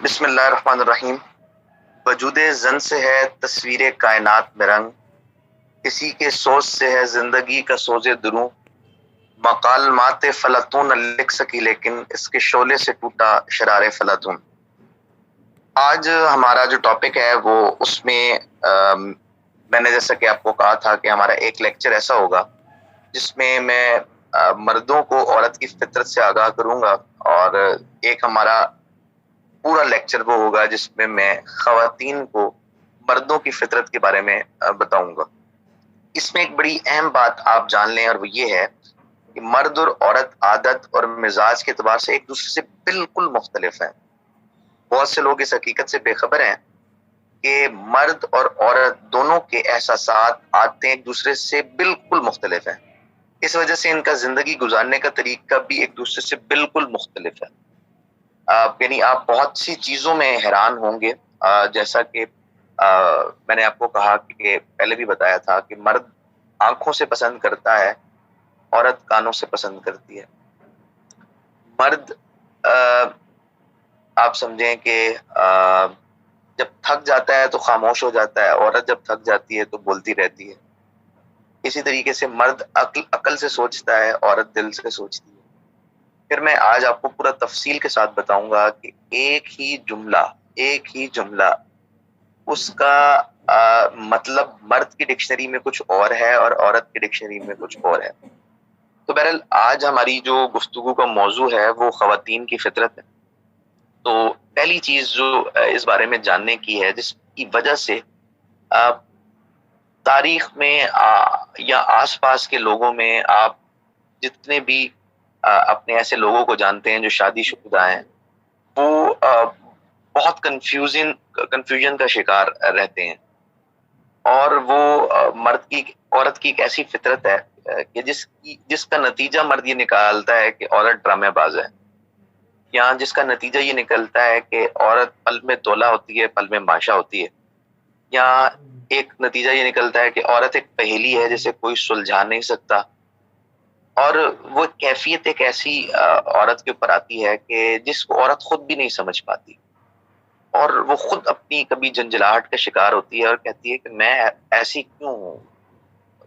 بسم اللہ الرحمن الرحیم۔ وجود زن سے ہے تصویر کائنات میں رنگ، کسی کے سوز سے ہے زندگی کا سوز دروں، مقالمات فلاطون نہ لکھ سکی لیکن اس کے شعلے سے ٹوٹا شرار فلاطون۔ آج ہمارا جو ٹاپک ہے وہ اس میں میں نے جیسا کہ آپ کو کہا تھا کہ ہمارا ایک لیکچر ایسا ہوگا جس میں میں مردوں کو عورت کی فطرت سے آگاہ کروں گا، اور ایک ہمارا پورا لیکچر وہ ہوگا جس میں میں خواتین کو مردوں کی فطرت کے بارے میں بتاؤں گا۔ اس میں ایک بڑی اہم بات آپ جان لیں، اور وہ یہ ہے کہ مرد اور عورت عادت اور مزاج کے اعتبار سے ایک دوسرے سے بالکل مختلف ہیں۔ بہت سے لوگ اس حقیقت سے بے خبر ہیں کہ مرد اور عورت دونوں کے احساسات عادتیں ایک دوسرے سے بالکل مختلف ہیں۔ اس وجہ سے ان کا زندگی گزارنے کا طریقہ بھی ایک دوسرے سے بالکل مختلف ہے۔ یعنی آپ بہت سی چیزوں میں حیران ہوں گے، جیسا کہ میں نے آپ کو کہا کہ پہلے بھی بتایا تھا کہ مرد آنکھوں سے پسند کرتا ہے، عورت کانوں سے پسند کرتی ہے۔ مرد آپ سمجھیں کہ جب تھک جاتا ہے تو خاموش ہو جاتا ہے، عورت جب تھک جاتی ہے تو بولتی رہتی ہے۔ اسی طریقے سے مرد عقل سے سوچتا ہے، عورت دل سے سوچتی ہے۔ پھر میں آج آپ کو پورا تفصیل کے ساتھ بتاؤں گا کہ ایک ہی جملہ اس کا مطلب مرد کی ڈکشنری میں کچھ اور ہے اور عورت کی ڈکشنری میں کچھ اور ہے۔ تو بہرحال آج ہماری جو گفتگو کا موضوع ہے وہ خواتین کی فطرت ہے۔ تو پہلی چیز جو اس بارے میں جاننے کی ہے، جس کی وجہ سے تاریخ میں یا آس پاس کے لوگوں میں آپ جتنے بھی اپنے ایسے لوگوں کو جانتے ہیں جو شادی شدہ ہیں، وہ بہت کنفیوژن کا شکار رہتے ہیں، اور وہ عورت کی ایک ایسی فطرت ہے کہ جس کا نتیجہ مرد یہ نکالتا ہے کہ عورت ڈرامے باز ہے، یا جس کا نتیجہ یہ نکلتا ہے کہ عورت پل میں تولا ہوتی ہے، پل میں ماشا ہوتی ہے، یا ایک نتیجہ یہ نکلتا ہے کہ عورت ایک پہیلی ہے جسے کوئی سلجھا نہیں سکتا، اور وہ کیفیت ایک ایسی عورت کے اوپر آتی ہے کہ جس کو عورت خود بھی نہیں سمجھ پاتی، اور وہ خود اپنی کبھی جنجلاہٹ کا شکار ہوتی ہے اور کہتی ہے کہ میں ایسی کیوں ہوں،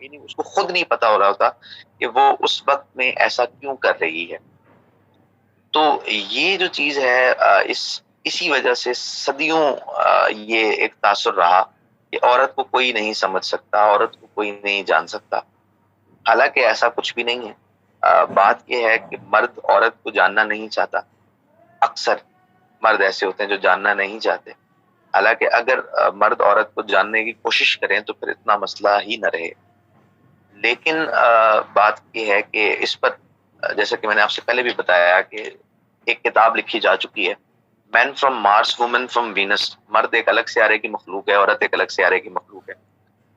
یعنی اس کو خود نہیں پتا ہو رہا ہوتا کہ وہ اس وقت میں ایسا کیوں کر رہی ہے۔ تو یہ جو چیز ہے اسی وجہ سے صدیوں یہ ایک تاثر رہا کہ عورت کو کوئی نہیں سمجھ سکتا، عورت کو کوئی نہیں جان سکتا، حالانکہ ایسا کچھ بھی نہیں ہے۔ بات یہ ہے کہ مرد عورت کو جاننا نہیں چاہتا، اکثر مرد ایسے ہوتے ہیں جو جاننا نہیں چاہتے، حالانکہ اگر مرد عورت کو جاننے کی کوشش کریں تو پھر اتنا مسئلہ ہی نہ رہے۔ لیکن بات یہ ہے کہ اس پر جیسا کہ میں نے آپ سے پہلے بھی بتایا کہ ایک کتاب لکھی جا چکی ہے، men from Mars women from Venus, مرد ایک الگ سیارے کی مخلوق ہے، عورت ایک الگ سیارے کی مخلوق ہے۔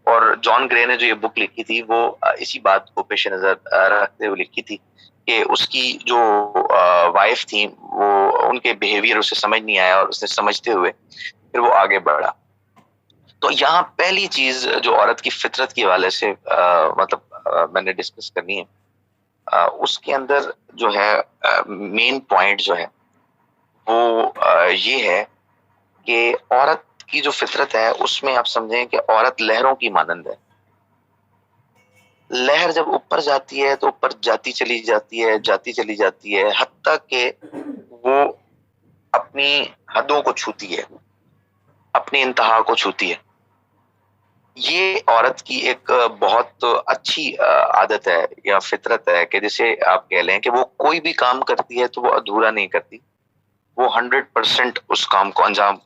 اور جان گرے نے جو یہ بک لکھی تھی وہ اسی بات کو پیش نظر رکھتے ہوئے لکھی تھی کہ اس کی جو وائف تھی وہ ان کے بیہیویئر اسے سمجھ نہیں آیا، اور اس نے سمجھتے ہوئے پھر وہ آگے بڑھا۔ تو یہاں پہلی چیز جو عورت کی فطرت کے حوالے سے مطلب میں نے ڈسکس کرنی ہے، اس کے اندر جو ہے مین پوائنٹ جو ہے وہ یہ ہے کہ عورت کی جو فطرت ہے اس میں آپ سمجھیں کہ عورت لہروں کی مانند ہے۔ لہر جب اوپر جاتی ہے تو اوپر جاتی چلی جاتی ہے حتیٰ کہ وہ اپنی حدوں کو چھوتی ہے، اپنی انتہا کو چھوتی ہے۔ یہ عورت کی ایک بہت اچھی عادت ہے یا فطرت ہے کہ جسے آپ کہہ لیں کہ وہ کوئی بھی کام کرتی ہے تو وہ ادھورا نہیں کرتی، وہ 100% اس کام کو انجام۔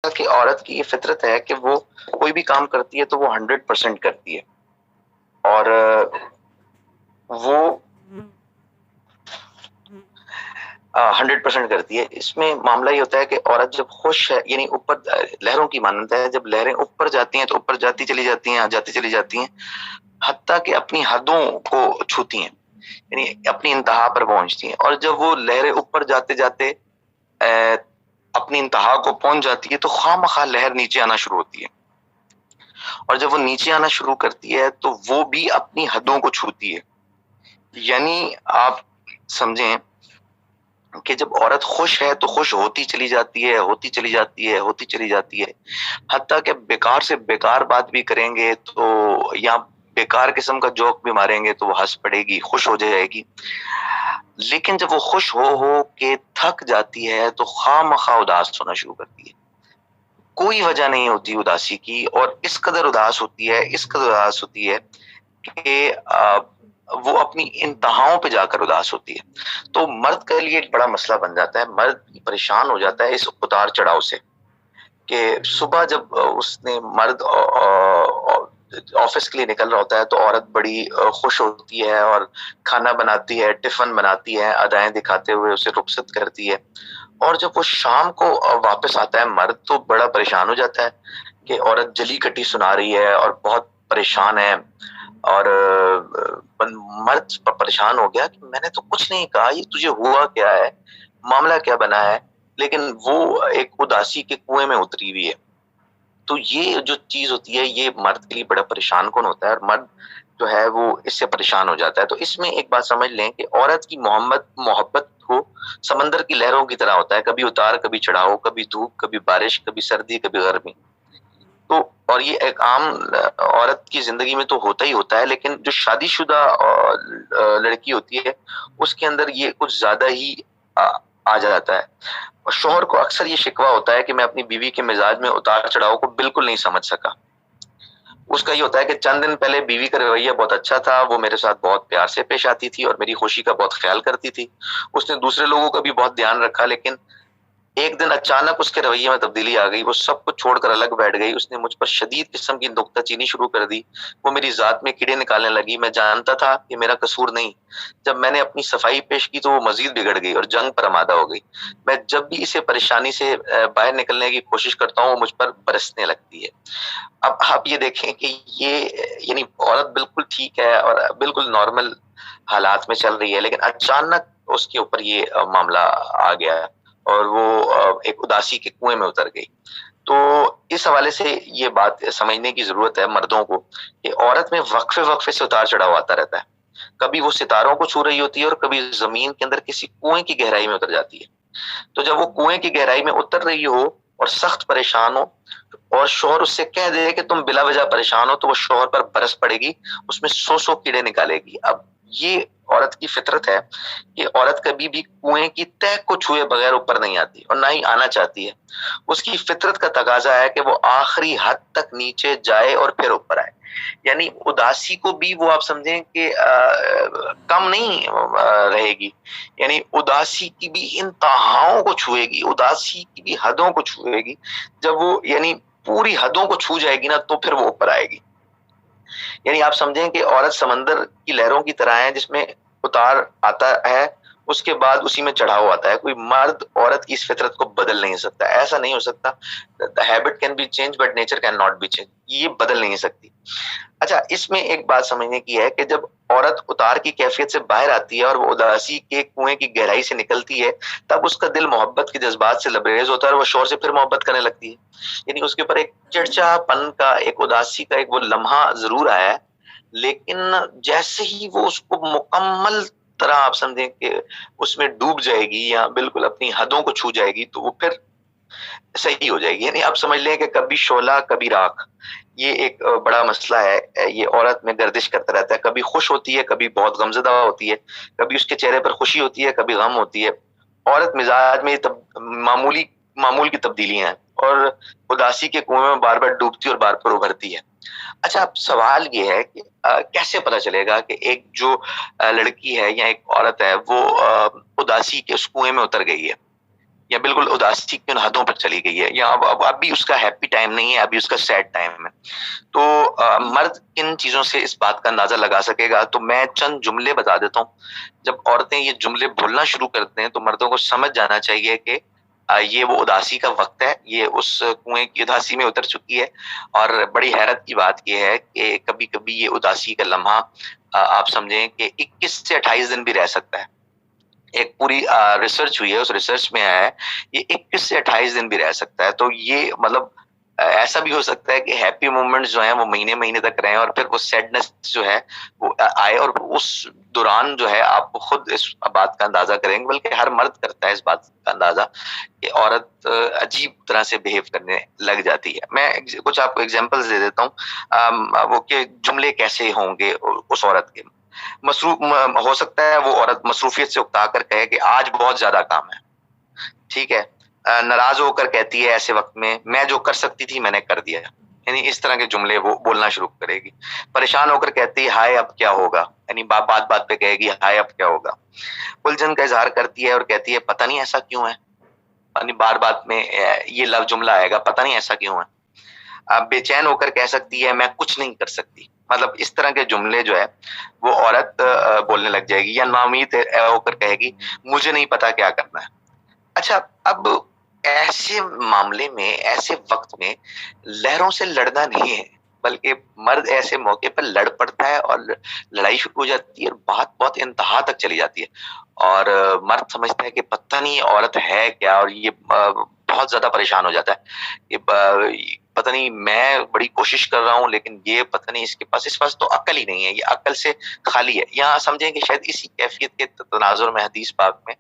کہ عورت کی یہ فطرت ہے کہ وہ کوئی بھی کام کرتی ہے تو وہ 100% کرتی ہے، اور وہ 100% کرتی ہے۔ اس میں معاملہ یہ ہوتا ہے کہ عورت جب خوش ہے، یعنی اوپر لہروں کی مانند ہے، جب لہریں اوپر جاتی ہیں تو اوپر جاتی چلی جاتی ہیں حتیٰ کہ اپنی حدوں کو چھوتی ہیں، یعنی اپنی انتہا پر پہنچتی ہیں، اور جب وہ لہریں اوپر جاتے جاتے اپنی انتہا کو پہنچ جاتی ہے تو خواہ مخواہ لہر نیچے آنا شروع ہوتی ہے، اور جب وہ نیچے آنا شروع کرتی ہے تو وہ بھی اپنی حدوں کو چھوتی ہے۔ یعنی آپ سمجھیں کہ جب عورت خوش ہے تو خوش ہوتی چلی جاتی ہے، ہوتی چلی جاتی ہے، ہوتی چلی جاتی ہے، حتیٰ کہ بیکار سے بیکار بات بھی کریں گے تو یا بیکار قسم کا جوک بھی ماریں گے تو وہ ہنس پڑے گی، خوش ہو جائے گی. لیکن جب وہ خوش ہو کے تھک جاتی ہے تو خواہ مخواہ اداس ہونا شروع کرتی ہے. کوئی وجہ نہیں ہوتی اداسی کی، اور اس قدر اداس ہوتی ہے، اس قدر اداس ہوتی ہے کہ وہ اپنی انتہاؤں پہ جا کر اداس ہوتی ہے. تو مرد کے لیے ایک بڑا مسئلہ بن جاتا ہے، مرد پریشان ہو جاتا ہے اس اتار چڑھاؤ سے، کہ صبح جب اس نے مرد آفس کے لیے نکل رہا ہوتا ہے تو عورت بڑی خوش ہوتی ہے اور کھانا بناتی ہے، ٹفن بناتی ہے، ادائیں دکھاتے ہوئے اسے رخصت کرتی ہے. اور جب وہ شام کو واپس آتا ہے مرد تو بڑا پریشان ہو جاتا ہے کہ عورت جلی کٹی سنا رہی ہے اور بہت پریشان ہے. اور مرد پریشان ہو گیا کہ میں نے تو کچھ نہیں کہا، یہ تجھے ہوا کیا ہے، معاملہ کیا بنا ہے، لیکن وہ ایک اداسی کے کنویں میں اتری ہوئی ہے. تو یہ جو چیز ہوتی ہے یہ مرد کے لیے بڑا پریشان کن ہوتا ہے، اور مرد جو ہے وہ اس سے پریشان ہو جاتا ہے. تو اس میں ایک بات سمجھ لیں کہ عورت کی محبت کو سمندر کی لہروں کی طرح ہوتا ہے، کبھی اتار کبھی چڑھاؤ، کبھی دھوپ کبھی بارش، کبھی سردی کبھی گرمی. تو اور یہ ایک عام عورت کی زندگی میں تو ہوتا ہی ہوتا ہے، لیکن جو شادی شدہ لڑکی ہوتی ہے اس کے اندر یہ کچھ زیادہ ہی آ جاتا ہے. اور شوہر کو اکثر یہ شکوہ ہوتا ہے کہ میں اپنی بیوی کے مزاج میں اتار چڑھاؤ کو بالکل نہیں سمجھ سکا. اس کا یہ ہوتا ہے کہ چند دن پہلے بیوی کا رویہ بہت اچھا تھا، وہ میرے ساتھ بہت پیار سے پیش آتی تھی اور میری خوشی کا بہت خیال کرتی تھی، اس نے دوسرے لوگوں کا بھی بہت دھیان رکھا، لیکن ایک دن اچانک اس کے رویے میں تبدیلی آ گئی، وہ سب کچھ چھوڑ کر الگ بیٹھ گئی، اس نے مجھ پر شدید قسم کی نکتہ چینی شروع کر دی، وہ میری ذات میں کیڑے نکالنے لگی. میں جانتا تھا کہ میرا قصور نہیں، جب میں نے اپنی صفائی پیش کی تو وہ مزید بگڑ گئی اور جنگ پر آمادہ ہو گئی. میں جب بھی اسے پریشانی سے باہر نکلنے کی کوشش کرتا ہوں وہ مجھ پر برسنے لگتی ہے. اب آپ یہ دیکھیں کہ یہ یعنی عورت بالکل ٹھیک ہے اور بالکل نارمل حالات میں چل رہی ہے، لیکن اچانک اس کے اوپر یہ معاملہ آ گیا اور وہ ایک اداسی کے کنویں میں اتر گئی. تو اس حوالے سے یہ بات سمجھنے کی ضرورت ہے مردوں کو کہ عورت میں وقفے وقفے سے اتار چڑھاؤ آتا رہتا ہے. کبھی وہ ستاروں کو چھو رہی ہوتی ہے اور کبھی زمین کے اندر کسی کنویں کی گہرائی میں اتر جاتی ہے. تو جب وہ کنویں کی گہرائی میں اتر رہی ہو اور سخت پریشان ہو اور شوہر اس سے کہہ دے کہ تم بلا وجہ پریشان ہو تو وہ شوہر پر برس پڑے گی، اس میں سو کیڑے نکالے گی. اب یہ عورت کی فطرت ہے کہ عورت کبھی بھی کنویں کی تہ کو چھوئے بغیر اوپر نہیں آتی اور نہ ہی آنا چاہتی ہے. اس کی فطرت کا تقاضا ہے کہ وہ آخری حد تک نیچے جائے اور پھر اوپر آئے. یعنی اداسی کو بھی وہ آپ سمجھیں کہ کم نہیں رہے گی، یعنی اداسی کی بھی انتہاؤں کو چھوئے گی، اداسی کی بھی حدوں کو چھوئے گی. جب وہ یعنی پوری حدوں کو چھو جائے گی نا تو پھر وہ اوپر آئے گی. یعنی آپ سمجھیں کہ عورت سمندر کی لہروں کی طرح ہے جس میں اتار آتا ہے اس کے بعد اسی میں چڑھاؤ آتا ہے. کوئی مرد عورت کی اس فطرت کو بدل نہیں سکتا، ایسا نہیں ہو سکتا. The habit can be changed but nature can not be changed. یہ بدل نہیں سکتی. اچھا اس میں ایک بات سمجھنے کی ہے کہ جب عورت اتار کی کیفیت سے باہر آتی ہے اور وہ اداسی کے کنویں کی گہرائی سے نکلتی ہے تب اس کا دل محبت کے جذبات سے لبریز ہوتا ہے اور وہ شوہر سے پھر محبت کرنے لگتی ہے. یعنی اس کے اوپر ایک چڑچڑا پن کا، ایک اداسی کا ایک وہ لمحہ ضرور آیا ہے، لیکن جیسے ہی وہ اس کو مکمل طرح آپ سمجھیں کہ اس میں ڈوب جائے گی یا بالکل اپنی حدوں کو چھو جائے گی تو وہ پھر صحیح ہو جائے گی. یعنی آپ سمجھ لیں کہ کبھی شعلہ کبھی راکھ، یہ ایک بڑا مسئلہ ہے. یہ عورت میں گردش کرتا رہتا ہے، کبھی خوش ہوتی ہے کبھی بہت غمزدہ ہوتی ہے، کبھی اس کے چہرے پر خوشی ہوتی ہے کبھی غم ہوتی ہے. عورت مزاج میں معمول کی تبدیلیاں ہیں اور اداسی کے کنویں میں بار بار ڈوبتی اور بار بار ابھرتی ہے. اچھا اب سوال یہ ہے کہ کیسے پتا چلے گا کہ ایک جو لڑکی ہے یا ایک عورت ہے وہ اداسی کے اس کنویں میں اتر گئی ہے یا بالکل اداسی کی ان حدوں پر چلی گئی ہے، یا اب بھی اس کا ہیپی ٹائم نہیں ہے، ابھی اس کا سیڈ ٹائم ہے. تو مرد کن چیزوں سے اس بات کا اندازہ لگا سکے گا؟ تو میں چند جملے بتا دیتا ہوں. جب عورتیں یہ جملے بولنا شروع کرتے ہیں تو مردوں کو سمجھ جانا چاہیے کہ یہ وہ اداسی کا وقت ہے، یہ اس کنویں کی اداسی میں اتر چکی ہے. اور بڑی حیرت کی بات یہ ہے کہ کبھی کبھی یہ اداسی کا لمحہ آپ سمجھیں کہ 21 سے 28 دن بھی رہ سکتا ہے. ایک پوری ریسرچ ہوئی ہے، اس ریسرچ میں آیا ہے یہ 21 سے 28 دن بھی رہ سکتا ہے. تو یہ مطلب ایسا بھی ہو سکتا ہے کہ ہیپی مومنٹس جو ہیں وہ مہینے مہینے تک رہیں اور پھر وہ سیڈنس جو ہے وہ آئے، اور اس دوران جو ہے آپ خود اس بات کا اندازہ کریں گے، بلکہ ہر مرد کرتا ہے اس بات کا اندازہ کہ عورت عجیب طرح سے بہیو کرنے لگ جاتی ہے. میں کچھ آپ کو ایگزامپلز دے دیتا ہوں، وہ کہ جملے کیسے ہوں گے اس عورت کے. ہو سکتا ہے وہ عورت مصروفیت سے اکتا کر کہے کہ آج بہت زیادہ کام ہے، ٹھیک ہے. ناراض ہو کر کہتی ہے ایسے وقت میں جو کر سکتی تھی میں نے کر دیا. یعنی اس طرح کے جملے وہ بولنا شروع کرے گی. پریشان ہو کر کہتی ہے ہائے اب کیا ہوگا، یعنی بات بات پہ کہے گی ہائے اب کیا ہوگا. الجھن کا اظہار کرتی ہے اور کہتی ہے پتہ نہیں ایسا کیوں ہے، یعنی بار بات میں یہ لفظ جملہ آئے گا پتہ نہیں ایسا کیوں ہے. بے چین ہو کر کہہ سکتی ہے میں کچھ نہیں کر سکتی. مطلب اس طرح کے جملے جو ہے وہ عورت بولنے لگ جائے گی. یا ناامید ہو کر کہے گی مجھے نہیں پتا کیا کرنا ہے. اچھا، اب ایسے معاملے میں، ایسے وقت میں لہروں سے لڑنا نہیں ہے، بلکہ مرد ایسے موقع پر لڑ پڑتا ہے اور لڑائی شروع ہو جاتی ہے اور بات بہت انتہا تک چلی جاتی ہے. اور مرد سمجھتا ہے کہ پتہ نہیں عورت ہے کیا، اور یہ بہت زیادہ پریشان ہو جاتا ہے کہ پتہ نہیں میں بڑی کوشش کر رہا ہوں لیکن یہ پتہ نہیں اس پاس تو عقل ہی نہیں ہے، یہ عقل سے خالی ہے. یہاں سمجھیں کہ شاید اسی کیفیت کے تناظر میں حدیث پاک میں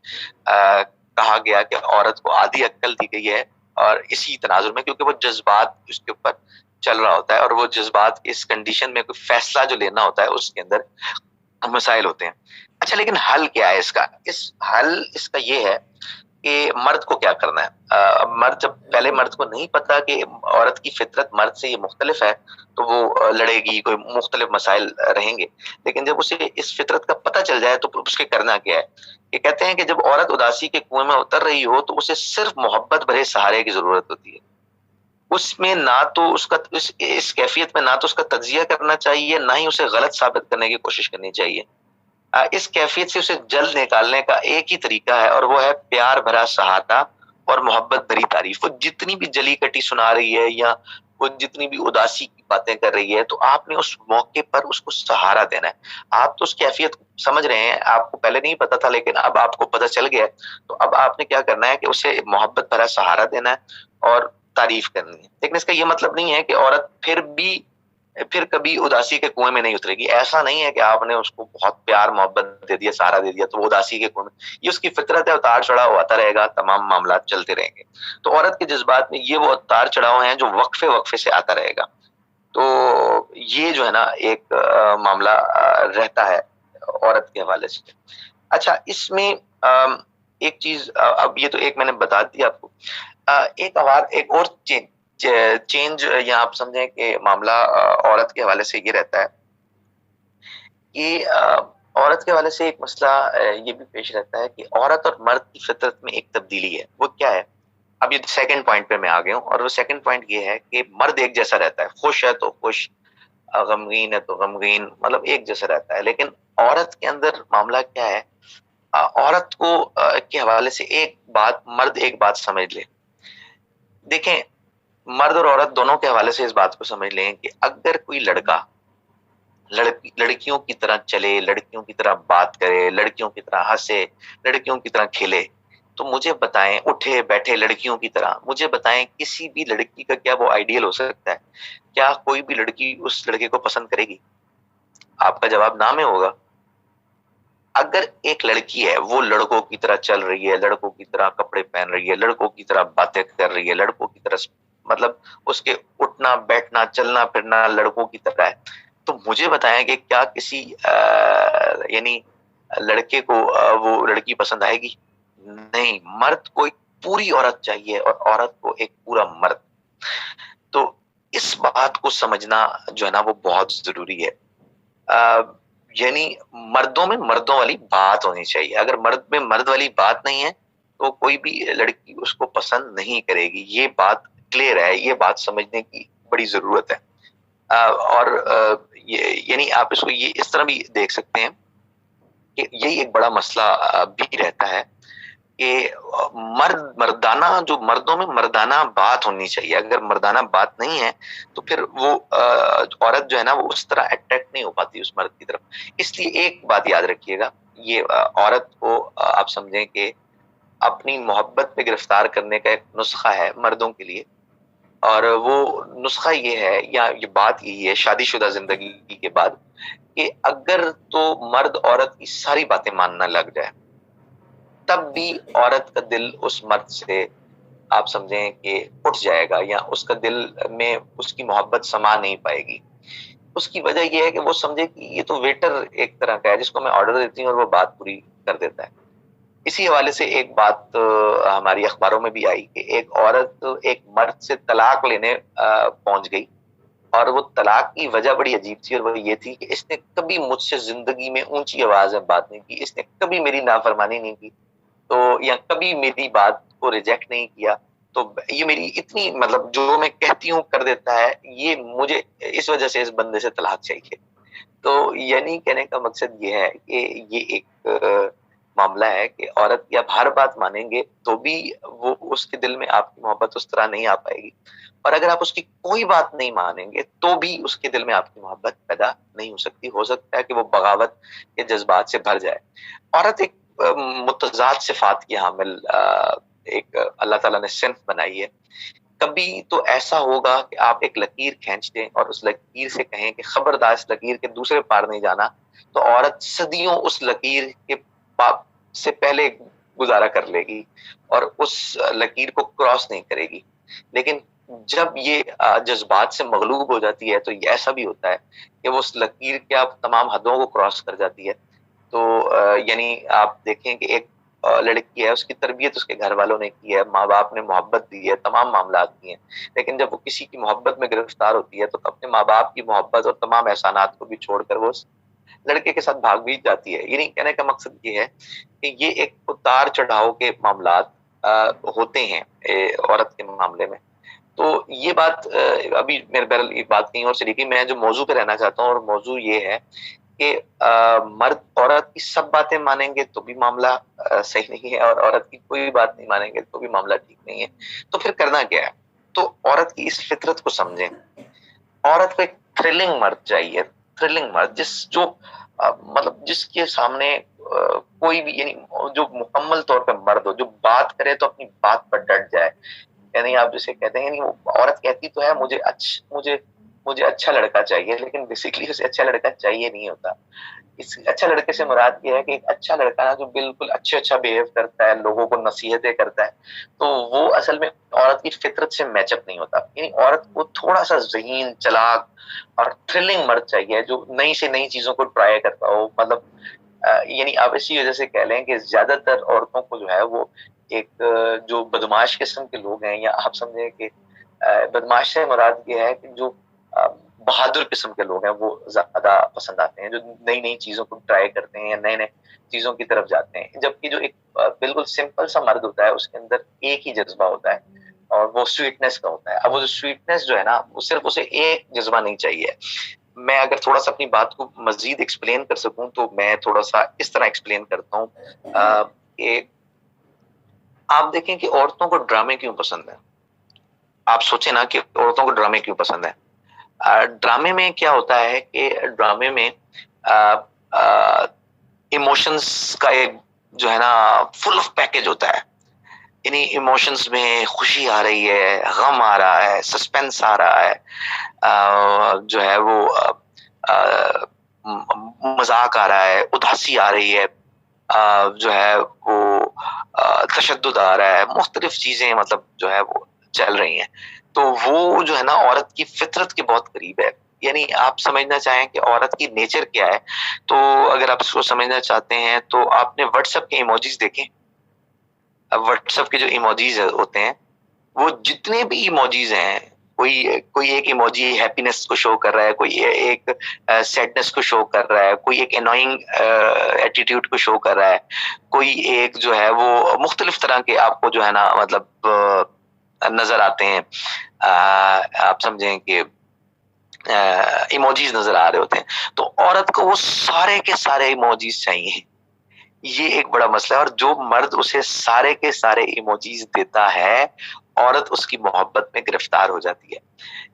کہا گیا کہ عورت کو آدھی عقل دی گئی ہے، اور اسی تناظر میں کیونکہ وہ جذبات اس کے اوپر چل رہا ہوتا ہے، اور وہ جذبات اس کنڈیشن میں کوئی فیصلہ جو لینا ہوتا ہے اس کے اندر مسائل ہوتے ہیں. اچھا، لیکن حل کیا ہے اس کا؟ حل اس کا یہ ہے کہ مرد کو کیا کرنا ہے. مرد کو نہیں پتا کہ عورت کی فطرت مرد سے یہ مختلف ہے تو وہ لڑے گی، کوئی مختلف مسائل رہیں گے. لیکن جب اسے اس فطرت کا پتہ چل جائے تو اس کے کرنا کیا ہے. یہ کہتے ہیں کہ جب عورت اداسی کے کنویں میں اتر رہی ہو تو اسے صرف محبت بھرے سہارے کی ضرورت ہوتی ہے. اس میں نہ تو اس کا اس کیفیت میں نہ تو اس کا تجزیہ کرنا چاہیے، نہ ہی اسے غلط ثابت کرنے کی کوشش کرنی چاہیے. اس کیفیت سے اسے جلد نکالنے کا ایک ہی طریقہ ہے، اور وہ ہے پیار بھرا سہارا اور محبت بھری تعریف. وہ جتنی بھی جلی کٹی سنا رہی ہے یا وہ جتنی بھی اداسی کی باتیں کر رہی ہے تو آپ نے اس موقع پر اس کو سہارا دینا ہے. آپ تو اس کیفیت کو سمجھ رہے ہیں، آپ کو پہلے نہیں پتا تھا لیکن اب آپ کو پتا چل گیا، تو اب آپ نے کیا کرنا ہے کہ اسے محبت بھرا سہارا دینا ہے اور تعریف کرنی ہے. لیکن اس کا یہ مطلب نہیں ہے کہ عورت پھر کبھی اداسی کے کنویں میں نہیں اترے گی. ایسا نہیں ہے کہ آپ نے اس کو بہت پیار محبت دے دیا، سہارا دے دیا تو وہ اداسی کے کنویں میں، یہ اس کی فطرت ہے، اتار چڑھاؤ ہوتا رہے گا، تمام معاملات چلتے رہیں گے. تو عورت کے جذبات میں یہ وہ اتار چڑھاؤ ہیں جو وقفے سے آتا رہے گا. تو یہ جو ہے نا ایک معاملہ رہتا ہے عورت کے حوالے سے. اچھا، اس میں ایک چیز، اب یہ تو ایک میں نے بتا دیا آپ کو. ایک اور چینج یا آپ سمجھیں کہ معاملہ عورت کے حوالے سے یہ رہتا ہے کہ عورت کے حوالے سے ایک مسئلہ یہ بھی پیش رہتا ہے کہ عورت اور مرد کی فطرت میں ایک تبدیلی ہے. وہ کیا ہے؟ اب یہ سیکنڈ پوائنٹ پہ میں آ گیا ہوں، اور وہ سیکنڈ پوائنٹ یہ ہے کہ مرد ایک جیسا رہتا ہے، خوش ہے تو خوش، غمگین ہے تو غمگین، مطلب ایک جیسا رہتا ہے. لیکن عورت کے اندر معاملہ کیا ہے؟ عورت کو کے حوالے سے مرد ایک بات سمجھ لے. دیکھیں، مرد اور عورت دونوں کے حوالے سے اس بات کو سمجھ لیں کہ اگر کوئی لڑکا لڑکیوں کی طرح چلے، لڑکیوں کی طرح بات کرے، لڑکیوں کی طرح ہنسے، لڑکیوں کی طرح کھیلے، تو مجھے بتائیں، اٹھے بیٹھے لڑکیوں کی طرح، مجھے بتائیں کسی بھی لڑکی کا کیا وہ آئیڈیل ہو سکتا ہے؟ کیا کوئی بھی لڑکی اس لڑکے کو پسند کرے گی؟ آپ کا جواب نہ میں ہوگا. اگر ایک لڑکی ہے وہ لڑکوں کی طرح چل رہی ہے، لڑکوں کی طرح کپڑے پہن رہی ہے، لڑکوں کی طرح باتیں کر رہی ہے، لڑکوں کی طرح مطلب اس کے اٹھنا بیٹھنا چلنا پھرنا لڑکوں کی طرح ہے، تو مجھے بتائیں کہ کیا کسی یعنی لڑکے کو وہ لڑکی پسند آئے گی؟ نہیں. مرد کو ایک پوری عورت چاہیے اور عورت کو ایک پورا مرد. تو اس بات کو سمجھنا جو ہے نا وہ بہت ضروری ہے. یعنی مردوں میں مردوں والی بات ہونی چاہیے. اگر مرد میں مرد والی بات نہیں ہے تو کوئی بھی لڑکی اس کو پسند نہیں کرے گی. یہ بات کلیئر ہے، یہ بات سمجھنے کی بڑی ضرورت ہے. اور یعنی آپ اس کو یہ اس طرح بھی دیکھ سکتے ہیں کہ یہی ایک بڑا مسئلہ بھی رہتا ہے کہ جو مردوں میں مردانہ بات ہونی چاہیے. اگر مردانہ بات نہیں ہے تو پھر وہ عورت جو ہے نا وہ اس طرح اٹریکٹ نہیں ہو پاتی اس مرد کی طرف. اس لیے ایک بات یاد رکھیے گا، یہ عورت کو آپ سمجھیں کہ اپنی محبت میں گرفتار کرنے کا ایک نسخہ ہے مردوں کے لیے اور وہ نسخہ یہ ہے یا یہ بات یہی ہے شادی شدہ زندگی کے بعد کہ اگر تو مرد عورت کی ساری باتیں ماننا لگ جائے تب بھی عورت کا دل اس مرد سے آپ سمجھیں کہ اٹھ جائے گا یا اس کا دل میں اس کی محبت سما نہیں پائے گی. اس کی وجہ یہ ہے کہ وہ سمجھے کہ یہ تو ویٹر ایک طرح کا ہے جس کو میں آرڈر دیتی ہوں اور وہ بات پوری کر دیتا ہے. اسی حوالے سے ایک بات ہماری اخباروں میں بھی آئی کہ ایک عورت ایک مرد سے طلاق لینے پہنچ گئی اور وہ طلاق کی وجہ بڑی عجیب تھی اور وہ یہ تھی کہ اس نے کبھی مجھ سے زندگی میں اونچی آواز میں بات نہیں کی, اس نے کبھی میری نافرمانی نہیں کی تو یا کبھی میری بات کو ریجیکٹ نہیں کیا, تو یہ میری اتنی مطلب جو میں کہتی ہوں کر دیتا ہے, یہ مجھے اس وجہ سے اس بندے سے طلاق چاہیے. تو یعنی کہنے کا مقصد یہ ہے کہ یہ ایک معاملہ ہے کہ عورت کی آپ ہر بات مانیں گے تو بھی وہ اس کے دل میں آپ کی محبت اس طرح نہیں آ پائے گی, اور اگر آپ اس کی کوئی بات نہیں مانیں گے تو بھی اس کے دل میں آپ کی محبت پیدا نہیں ہو سکتی. ہو سکتا ہے کہ وہ بغاوت کے جذبات سے بھر جائے. عورت ایک متضاد صفات کی حامل ایک اللہ تعالیٰ نے صنف بنائی ہے. کبھی تو ایسا ہوگا کہ آپ ایک لکیر کھینچ دیں اور اس لکیر سے کہیں کہ خبردار اس لکیر کے دوسرے پار نہیں جانا, تو عورت صدیوں اس لکیر کے سے پہلے گزارا کر لے گی اور اس لکیر کو کراس نہیں کرے گی. لیکن جب یہ جذبات سے مغلوب ہو جاتی ہے تو یہ ایسا بھی ہوتا ہے کہ وہ اس لکیر کے آپ تمام حدوں کو کراس کر جاتی ہے. تو یعنی آپ دیکھیں کہ ایک لڑکی ہے, اس کی تربیت اس کے گھر والوں نے کی ہے, ماں باپ نے محبت دی ہے, تمام معاملات کی ہیں, لیکن جب وہ کسی کی محبت میں گرفتار ہوتی ہے تو اپنے ماں باپ کی محبت اور تمام احسانات کو بھی چھوڑ کر وہ اس لڑکے کے ساتھ بھاگ بھی جاتی ہے. یعنی کہنے کا مقصد یہ ہے کہ یہ ایک اتار چڑھاؤ کے معاملات ہوتے ہیں عورت کے معاملے میں. تو یہ بات ابھی میرے بہرحال یہ بات کہیں اور سے لیکن میں جو موضوع پہ رہنا چاہتا ہوں اور موضوع یہ ہے کہ مرد عورت کی سب باتیں مانیں گے تو بھی معاملہ صحیح نہیں ہے, اور عورت کی کوئی بات نہیں مانیں گے تو بھی معاملہ ٹھیک نہیں ہے. تو پھر کرنا کیا ہے؟ تو عورت کی اس فطرت کو سمجھیں. عورت کو ایک تھرلنگ مرد چاہیے, تھرلنگ مرد جو مطلب جس کے سامنے کوئی بھی یعنی جو مکمل طور پہ مرد ہو, جو بات کرے تو اپنی بات پر ڈٹ جائے. یعنی آپ جسے کہتے ہیں یعنی عورت کہتی تو ہے مجھے اچھا لڑکا چاہیے, لیکن بیسیکلی اسے اچھا لڑکا چاہیے نہیں ہوتا. اس اچھا لڑکے سے مراد یہ ہے کہ ایک اچھا لڑکا نا جو بالکل اچھا بہیو کرتا ہے, لوگوں کو نصیحتیں کرتا ہے, تو وہ اصل میں عورت کی فطرت سے میچ اپ نہیں ہوتا. یعنی عورت کو تھوڑا سا ذہین, چلاک اور تھرلنگ مرد چاہیے جو نئی سے نئی چیزوں کو ٹرائی کرتا ہو. مطلب یعنی آپ اسی وجہ سے کہہ لیں کہ زیادہ تر عورتوں کو جو ہے وہ ایک جو بدماش قسم کے لوگ ہیں, یا آپ سمجھیں کہ بدماش سے مراد یہ ہے کہ جو بہادر قسم کے لوگ ہیں وہ زیادہ پسند آتے ہیں, جو نئی نئی چیزوں کو ٹرائی کرتے ہیں یا نئے نئے چیزوں کی طرف جاتے ہیں. جبکہ جو ایک بالکل سمپل سا مرد ہوتا ہے اس کے اندر ایک ہی جذبہ ہوتا ہے اور وہ سویٹنس کا ہوتا ہے. اب وہ جو سویٹنس جو ہے نا وہ صرف اسے ایک جذبہ نہیں چاہیے. میں اگر تھوڑا سا اپنی بات کو مزید ایکسپلین کر سکوں تو میں تھوڑا سا اس طرح ایکسپلین کرتا ہوں کہ آپ دیکھیں کہ عورتوں کو ڈرامے کیوں پسند ہے. آپ سوچیں نا کہ عورتوں کو ڈرامے کیوں پسند ہے. ڈرامے میں کیا ہوتا ہے کہ ڈرامے میں ایموشنز کا ایک جو ہے نا فل آف پیکج ہوتا ہے. یعنی ایموشنز میں خوشی آ رہی ہے, غم آ رہا ہے, سسپینس آ رہا ہے, جو ہے وہ مذاق آ رہا ہے, اداسی آ رہی ہے, جو ہے وہ تشدد آ رہا ہے, مختلف چیزیں مطلب جو ہے وہ چل رہی ہیں. تو وہ جو ہے نا عورت کی فطرت کے بہت قریب ہے. یعنی آپ سمجھنا چاہیں کہ عورت کی نیچر کیا ہے, تو اگر آپ اس کو سمجھنا چاہتے ہیں تو آپ نے واٹس ایپ کے ایموجیز دیکھیں. واٹس ایپ کے جو ایموجیز ہوتے ہیں وہ جتنے بھی ایموجیز ہیں, کوئی ایک ایموجی ہیپینس کو شو کر رہا ہے, کوئی ایک سیڈنس کو شو کر رہا ہے, کوئی ایک انوائنگ ایٹیٹیوڈ کو شو کر رہا ہے, کوئی ایک جو ہے وہ مختلف طرح کے آپ کو جو ہے نا مطلب نظر آتے ہیں. آپ سمجھیں کہ ایموجیز نظر آ رہے ہوتے ہیں. تو عورت کو وہ سارے کے سارے ایموجیز چاہیے. یہ ایک بڑا مسئلہ ہے, اور جو مرد اسے سارے کے سارے ایموجیز دیتا ہے عورت اس کی محبت میں گرفتار ہو جاتی ہے.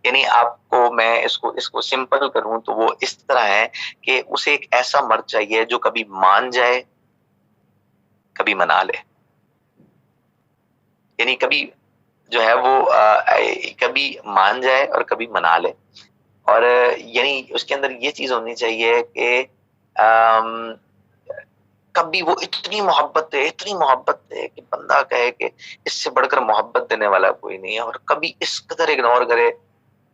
یعنی آپ کو میں اس کو سمپل کروں تو وہ اس طرح ہے کہ اسے ایک ایسا مرد چاہیے جو کبھی مان جائے کبھی منا لے. یعنی کبھی جو ہے وہ کبھی مان جائے اور کبھی منا لے، اور یعنی اس کے اندر یہ چیز ہونی چاہیے کہ کبھی وہ اتنی محبت دے کہ بندہ کہے کہ اس سے بڑھ کر محبت دینے والا کوئی نہیں ہے، اور کبھی اس قدر اگنور کرے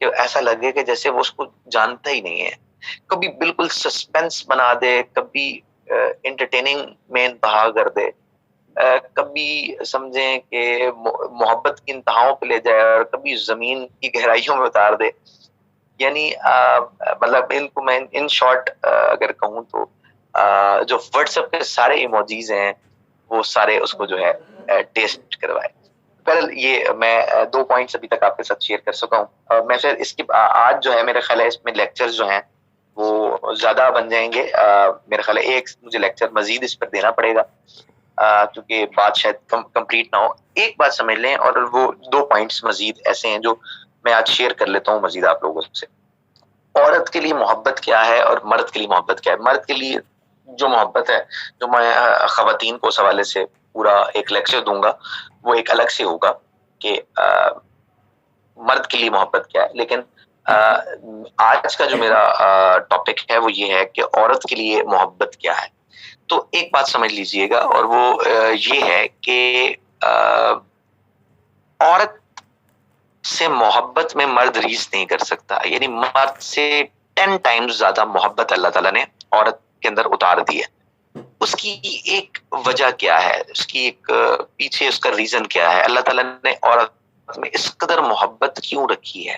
کہ ایسا لگے کہ جیسے وہ اس کو جانتا ہی نہیں ہے، کبھی بالکل سسپینس بنا دے، کبھی انٹرٹیننگ میں انتہا کر دے، کبھی سمجھیں کہ محبت کی انتہاؤں پہ لے جائے، اور کبھی زمین کی گہرائیوں میں اتار دے. یعنی مطلب ان کو میں ان شارٹ اگر کہوں تو جو واٹس ایپ کے سارے ایموجیز ہیں وہ سارے اس کو جو ہے ٹیسٹ کروائے. پہلے یہ میں 2 پوائنٹس ابھی تک آپ کے ساتھ شیئر کر سکا ہوں. میں پھر اس کی آج جو ہے میرے خیال ہے اس میں لیکچرز جو ہیں وہ زیادہ بن جائیں گے. میرے خیال ہے ایک مجھے لیکچر مزید اس پر دینا پڑے گا کیونکہ بات شاید کمپلیٹ نہ ہو. ایک بات سمجھ لیں، اور وہ 2 پوائنٹس مزید ایسے ہیں جو میں آج شیئر کر لیتا ہوں مزید آپ لوگوں سے. عورت کے لیے محبت کیا ہے اور مرد کے لیے محبت کیا ہے. مرد کے لیے جو محبت ہے، جو میں خواتین کو اس حوالے سے پورا ایک لیکچر دوں گا، وہ ایک الگ سے ہوگا کہ مرد کے لیے محبت کیا ہے. لیکن آج کا جو میرا ٹاپک ہے وہ یہ ہے کہ عورت کے لیے محبت کیا ہے. تو ایک بات سمجھ لیجئے گا، اور وہ یہ ہے کہ عورت سے محبت میں مرد ریس نہیں کر سکتا. یعنی مرد سے 10 ٹائمز زیادہ محبت اللہ تعالیٰ نے عورت کے اندر اتار دی ہے. اس کی ایک وجہ کیا ہے، اس کی ایک پیچھے اس کا ریزن کیا ہے، اللہ تعالیٰ نے عورت میں اس قدر محبت کیوں رکھی ہے.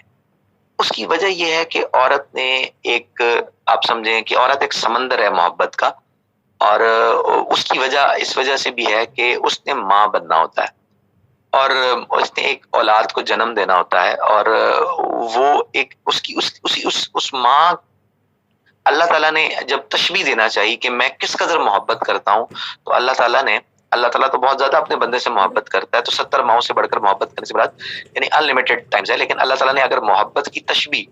اس کی وجہ یہ ہے کہ عورت نے ایک، آپ سمجھیں کہ عورت ایک سمندر ہے محبت کا، اور اس کی وجہ اس وجہ سے بھی ہے کہ اس نے ماں بننا ہوتا ہے، اور اس نے ایک اولاد کو جنم دینا ہوتا ہے، اور وہ ایک اس ماں، اللہ تعالیٰ نے جب تشبیہ دینا چاہیے کہ میں کس قدر محبت کرتا ہوں، تو اللہ تعالیٰ تو بہت زیادہ اپنے بندے سے محبت کرتا ہے، تو 70 ماؤں سے بڑھ کر محبت کرنے سے مراد یعنی انلمیٹڈ ٹائمز ہے. لیکن اللہ تعالیٰ نے اگر محبت کی تشبیہ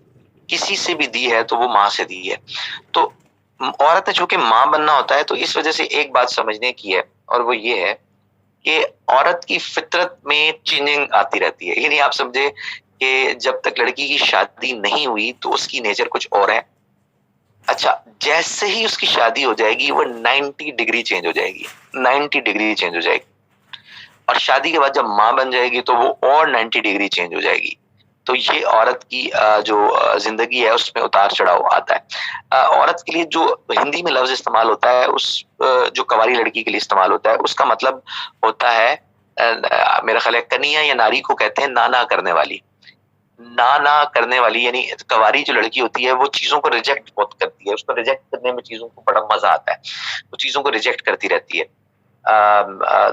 کسی سے بھی دی ہے تو وہ ماں سے دی ہے. تو عورت نے چونکہ ماں بننا ہوتا ہے، تو اس وجہ سے ایک بات سمجھنے کی ہے، اور وہ یہ ہے کہ عورت کی فطرت میں چینجنگ آتی رہتی ہے. یعنی آپ سمجھے کہ جب تک لڑکی کی شادی نہیں ہوئی تو اس کی نیچر کچھ اور ہے. اچھا، جیسے ہی اس کی شادی ہو جائے گی وہ 90 ڈگری چینج ہو جائے گی، 90 ڈگری چینج ہو جائے گی. اور شادی کے بعد جب ماں بن جائے گی تو وہ اور 90 ڈگری چینج ہو جائے گی. تو یہ عورت کی جو زندگی ہے اس میں اتار چڑھاؤ آتا ہے. عورت کے لیے جو ہندی میں لفظ استعمال ہوتا ہے، اس جو کنواری لڑکی کے لیے استعمال ہوتا ہے، اس کا مطلب ہوتا ہے میرا خیال ہے کنیا یا ناری کو کہتے ہیں نانا کرنے والی. نانا کرنے والی یعنی کنواری جو لڑکی ہوتی ہے وہ چیزوں کو ریجیکٹ بہت کرتی ہے. اس کو ریجیکٹ کرنے میں چیزوں کو بڑا مزہ آتا ہے، وہ چیزوں کو ریجیکٹ کرتی رہتی ہے،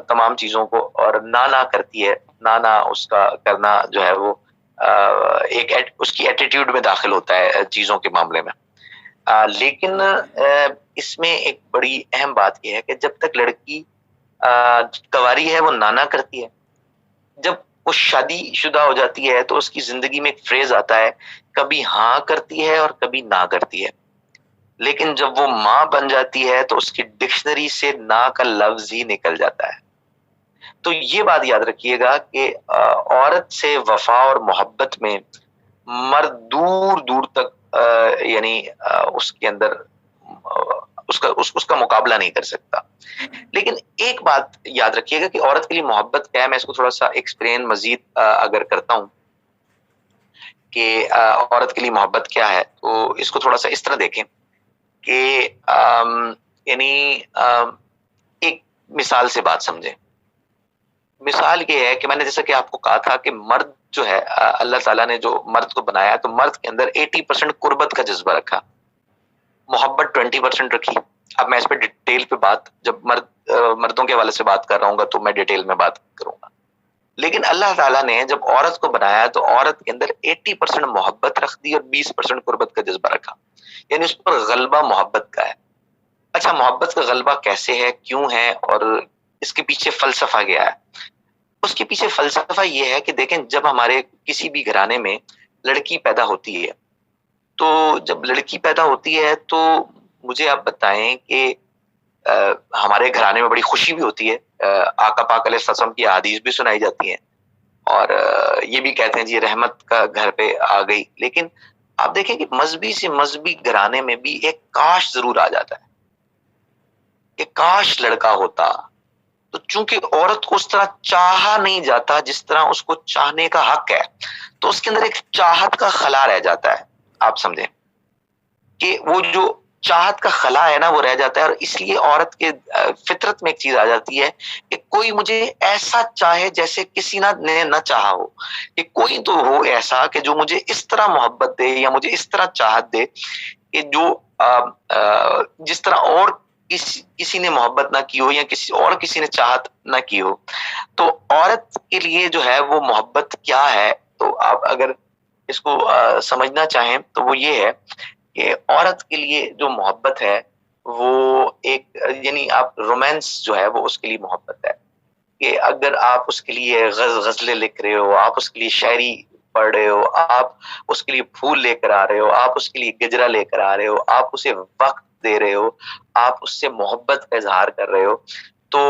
تمام چیزوں کو، اور نانا کرتی ہے. نانا اس کا کرنا جو ہے وہ ایک اس کی ایٹیٹیوڈ میں داخل ہوتا ہے چیزوں کے معاملے میں. لیکن اس میں ایک بڑی اہم بات یہ ہے کہ جب تک لڑکی کنواری ہے وہ نانا کرتی ہے. جب وہ شادی شدہ ہو جاتی ہے تو اس کی زندگی میں ایک فریز آتا ہے، کبھی ہاں کرتی ہے اور کبھی نہ کرتی ہے. لیکن جب وہ ماں بن جاتی ہے تو اس کی ڈکشنری سے نہ کا لفظ ہی نکل جاتا ہے. تو یہ بات یاد رکھیے گا کہ عورت سے وفا اور محبت میں مرد دور دور تک یعنی اس کے اندر اس کا مقابلہ نہیں کر سکتا. لیکن ایک بات یاد رکھیے گا کہ عورت کے لیے محبت کیا ہے. میں اس کو تھوڑا سا ایکسپلین مزید اگر کرتا ہوں کہ عورت کے لیے محبت کیا ہے، تو اس کو تھوڑا سا اس طرح دیکھیں کہ یعنی ایک مثال سے بات سمجھیں. مثال یہ ہے کہ میں نے جیسا کہ آپ کو کہا تھا کہ مرد جو ہے، اللہ تعالیٰ نے جو مرد کو بنایا تو مرد کے اندر 80% قربت کا جذبہ رکھا، محبت 20% رکھی. اب میں اس پہ ڈیٹیل پہ بات جب مردوں کے حوالے سے بات کر رہا ہوں گا تو میں ڈیٹیل میں بات کروں گا. لیکن اللہ تعالیٰ نے جب عورت کو بنایا تو عورت کے اندر 80% محبت رکھ دی اور 20% قربت کا جذبہ رکھا، یعنی اس پر غلبہ محبت کا ہے. اچھا، محبت کا غلبہ کیسے ہے، کیوں ہے، اور اس کے پیچھے فلسفہ کیا ہے؟ اس کے پیچھے فلسفہ یہ ہے کہ دیکھیں، جب ہمارے کسی بھی گھرانے میں لڑکی پیدا ہوتی ہے، تو جب لڑکی پیدا ہوتی ہے تو مجھے آپ بتائیں کہ ہمارے گھرانے میں بڑی خوشی بھی ہوتی ہے، آقا پاک علیہ السلام کی احادیث بھی سنائی جاتی ہیں، اور یہ بھی کہتے ہیں جی رحمت کا گھر پہ آ گئی. لیکن آپ دیکھیں کہ مذہبی سے مذہبی گھرانے میں بھی ایک کاش ضرور آ جاتا ہے کہ کاش لڑکا ہوتا. تو چونکہ عورت کو اس طرح چاہا نہیں جاتا جس طرح اس کو چاہنے کا حق ہے, تو اس کے اندر ایک چاہت کا خلا رہ جاتا ہے. آپ سمجھیں کہ وہ جو چاہت کا خلا ہے نا وہ رہ جاتا ہے, اور اس لیے عورت کے فطرت میں ایک چیز آ جاتی ہے کہ کوئی مجھے ایسا چاہے جیسے کسی نے نہ چاہا ہو, کہ کوئی تو ہو ایسا کہ جو مجھے اس طرح محبت دے یا مجھے اس طرح چاہت دے کہ جو جس طرح اور کسی نے محبت نہ کی ہو یا کسی نے چاہت نہ کی ہو. تو عورت کے لیے جو ہے وہ محبت کیا ہے, تو آپ اگر اس کو سمجھنا چاہیں تو وہ یہ ہے کہ عورت کے لیے جو محبت ہے وہ ایک یعنی آپ رومانس جو ہے وہ اس کے لیے محبت ہے. کہ اگر آپ اس کے لیے غزلیں لکھ رہے ہو, آپ اس کے لیے شاعری پڑھ رہے ہو, آپ اس کے لیے پھول لے کر آ رہے ہو, آپ اس کے لیے گجرا لے کر آ رہے ہو, آپ اسے وقت دے رہے ہو, آپ اس سے محبت کا اظہار کر رہے ہو, تو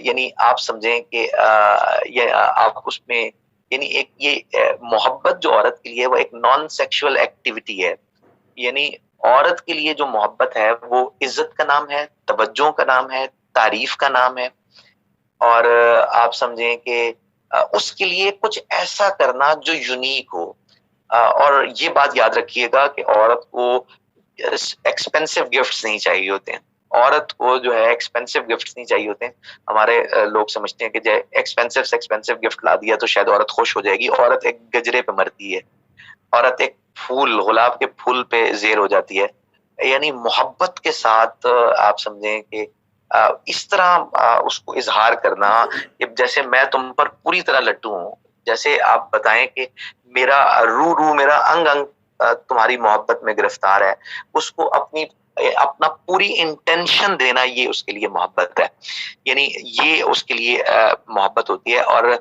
یعنی آپ سمجھیں کہ آپ اس میں یعنی ایک یہ محبت جو عورت کے لیے وہ ایک نان سیکشول ایکٹیویٹی ہے. یعنی عورت کے لیے جو محبت ہے وہ عزت کا نام ہے, توجہ کا نام ہے, تعریف کا نام ہے, اور آپ سمجھیں کہ اس کے لیے کچھ ایسا کرنا جو یونیک ہو. اور یہ بات یاد رکھیے گا کہ عورت کو ایکسپینسو گفٹس نہیں چاہیے ہوتے ہیں, عورت کو جو ہے ایکسپینسو گفٹس نہیں چاہیے ہوتے ہیں. ہمارے لوگ سمجھتے ہیں کہ جو ایکسپینسو سے ایکسپینسو گفٹ لا دیا تو شاید عورت خوش ہو جائے گی. عورت ایک گجرے پہ مرتی ہے, عورت ایک پھول گلاب کے پھول پہ زیر ہو جاتی ہے. یعنی محبت کے ساتھ آپ سمجھیں کہ اس طرح اس کو اظہار کرنا کہ جیسے میں تم پر پوری طرح لٹو ہوں, جیسے آپ بتائیں کہ میرا روح میرا انگ انگ تمہاری محبت میں گرفتار ہے, اس کو اپنا پوری انٹینشن دینا, یہ اس کے لیے محبت ہے. یعنی یہ اس کے لیے محبت ہوتی ہے. اور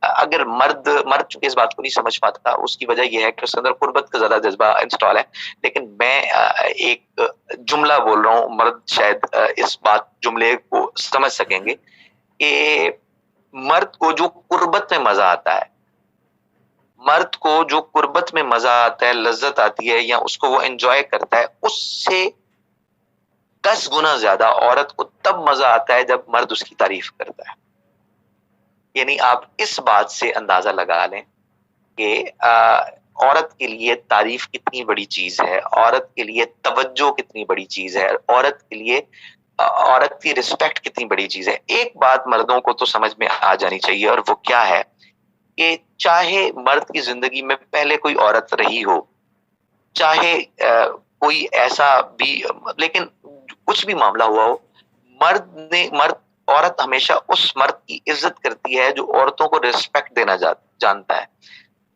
اگر مرد چونکہ اس بات کو نہیں سمجھ پاتا, اس کی وجہ یہ ہے کہ اس کے اندر قربت کا زیادہ جذبہ انسٹال ہے. لیکن میں ایک جملہ بول رہا ہوں, مرد شاید اس جملے کو سمجھ سکیں گے کہ مرد کو جو قربت میں مزہ آتا ہے, مرد کو جو قربت میں مزہ آتا ہے, لذت آتی ہے یا اس کو وہ انجوائے کرتا ہے, اس سے 10 گنا زیادہ عورت کو تب مزہ آتا ہے جب مرد اس کی تعریف کرتا ہے. یعنی آپ اس بات سے اندازہ لگا لیں کہ عورت کے لیے تعریف کتنی بڑی چیز ہے, عورت کے لیے توجہ کتنی بڑی چیز ہے, عورت کے لیے عورت کی رسپیکٹ کتنی بڑی چیز ہے. ایک بات مردوں کو تو سمجھ میں آ جانی چاہیے, اور وہ کیا ہے کہ چاہے مرد کی زندگی میں پہلے کوئی عورت رہی ہو, چاہے کوئی ایسا بھی, لیکن کچھ بھی معاملہ ہوا ہو, عورت ہمیشہ اس مرد کی عزت کرتی ہے جو عورتوں کو رسپیکٹ دینا جانتا ہے.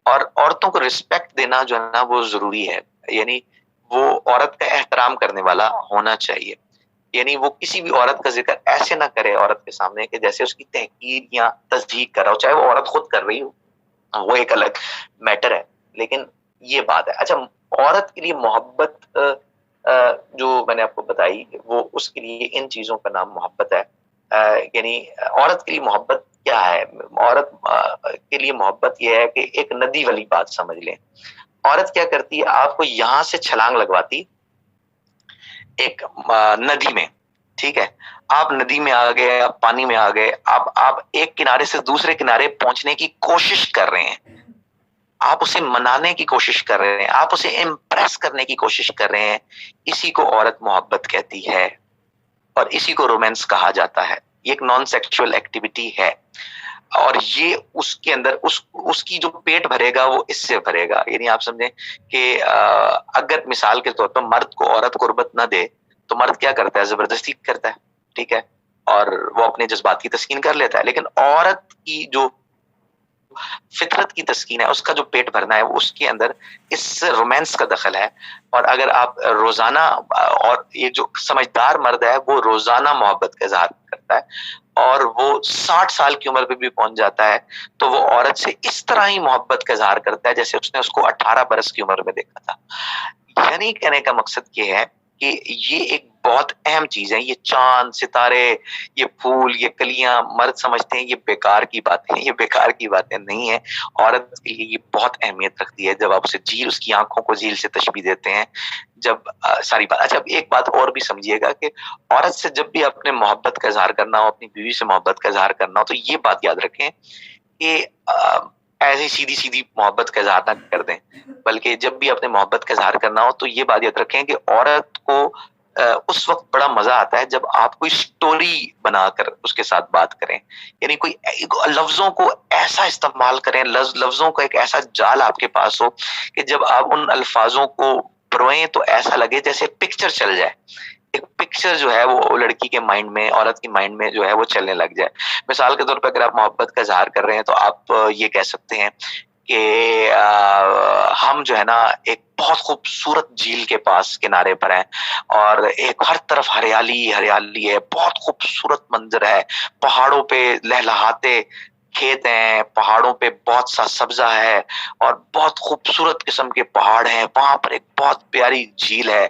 اور عورتوں کو رسپیکٹ دینا جو ہے نا وہ ضروری ہے. یعنی وہ عورت کا احترام کرنے والا ہونا چاہیے. یعنی وہ کسی بھی عورت کا ذکر ایسے نہ کرے عورت کے سامنے کہ جیسے اس کی تحقیر یا تصدیق کر رہا ہو, چاہے وہ عورت خود کر رہی ہو, وہ ایک الگ میٹر ہے. لیکن یہ بات ہے. اچھا, عورت کے لیے محبت جو میں نے آپ کو بتائی وہ اس کے لیے ان چیزوں کا نام محبت ہے. یعنی عورت کے لیے محبت کیا ہے؟ عورت کے لیے محبت یہ ہے کہ ایک ندی والی بات سمجھ لیں. عورت کیا کرتی ہے, آپ کو یہاں سے چھلانگ لگواتی ایک ندی میں, ٹھیک ہے, آپ ندی میں آ گئے, آپ پانی میں آ گئے, آپ ایک کنارے سے دوسرے کنارے پہنچنے کی کوشش کر رہے ہیں, آپ اسے منانے کی کوشش کر رہے ہیں, آپ اسے امپریس کرنے کی کوشش کر رہے ہیں. اسی کو عورت محبت کہتی ہے, اور اسی کو رومانس کہا جاتا ہے. یہ ایک نان سیکشول ایکٹیویٹی ہے, اور یہ اس کے اندر اس کی جو پیٹ بھرے گا وہ اس سے بھرے گا. یعنی آپ سمجھیں کہ اگر مثال کے طور پر مرد کو عورت قربت نہ دے تو مرد کیا کرتا ہے, زبردستی کرتا ہے, ٹھیک ہے, اور وہ اپنے جذبات کی تسکین کر لیتا ہے. لیکن عورت کی جو فطرت کی تسکین ہے, اس کا جو پیٹ بھرنا ہے, اس کے اندر اس رومانس کا دخل ہے. اور اگر آپ روزانہ, اور یہ جو سمجھدار مرد ہے وہ روزانہ محبت کا اظہار کرتا ہے اور وہ 60 سال کی عمر پہ بھی پہنچ جاتا ہے تو وہ عورت سے اس طرح ہی محبت کا اظہار کرتا ہے جیسے اس نے اس کو 18 برس کی عمر میں دیکھا تھا. یعنی کہنے کا مقصد یہ ہے کہ یہ ایک بہت اہم چیز ہے. یہ چاند ستارے یہ پھول یہ کلیاں مرد سمجھتے ہیں یہ بیکار کی باتیں, یہ بیکار کی باتیں نہیں ہیں. عورت کے لیے یہ بہت اہمیت رکھتی ہے. جب آپ اسے جھیل اس کی آنکھوں کو جھیل سے تشبیہ دیتے ہیں, جب ساری بات. اچھا ایک بات اور بھی سمجھیے گا کہ عورت سے جب بھی اپنے محبت کا اظہار کرنا ہو, اپنی بیوی سے محبت کا اظہار کرنا ہو, تو یہ بات یاد رکھیں کہ ایسے سیدھی سیدھی محبت کا اظہار نہ کر دیں, بلکہ جب بھی اپنے محبت کا اظہار کرنا ہو تو یہ بات یاد رکھیں کہ عورت کو اس وقت بڑا مزہ آتا ہے جب آپ کوئی سٹوری بنا کر اس کے ساتھ بات کریں. یعنی کوئی لفظوں کو ایسا استعمال کریں, لفظوں کا ایک ایسا جال آپ کے پاس ہو کہ جب آپ ان الفاظوں کو پروئیں تو ایسا لگے جیسے پکچر چل جائے. ایک پکچر جو ہے وہ لڑکی کے مائنڈ میں, عورت کی مائنڈ میں جو ہے وہ چلنے لگ جائے. مثال کے طور پہ اگر آپ محبت کا اظہار کر رہے ہیں تو آپ یہ کہہ سکتے ہیں کہ ہم جو ہے نا ایک بہت خوبصورت جھیل کے پاس کنارے پر ہیں اور ایک ہر طرف ہریالی ہریالی ہے, بہت خوبصورت منظر ہے, پہاڑوں پہ لہلہاتے کھیت ہیں, پہاڑوں پہ بہت سا سبزہ ہے اور بہت خوبصورت قسم کے پہاڑ ہیں, وہاں پر ایک بہت پیاری جھیل ہے,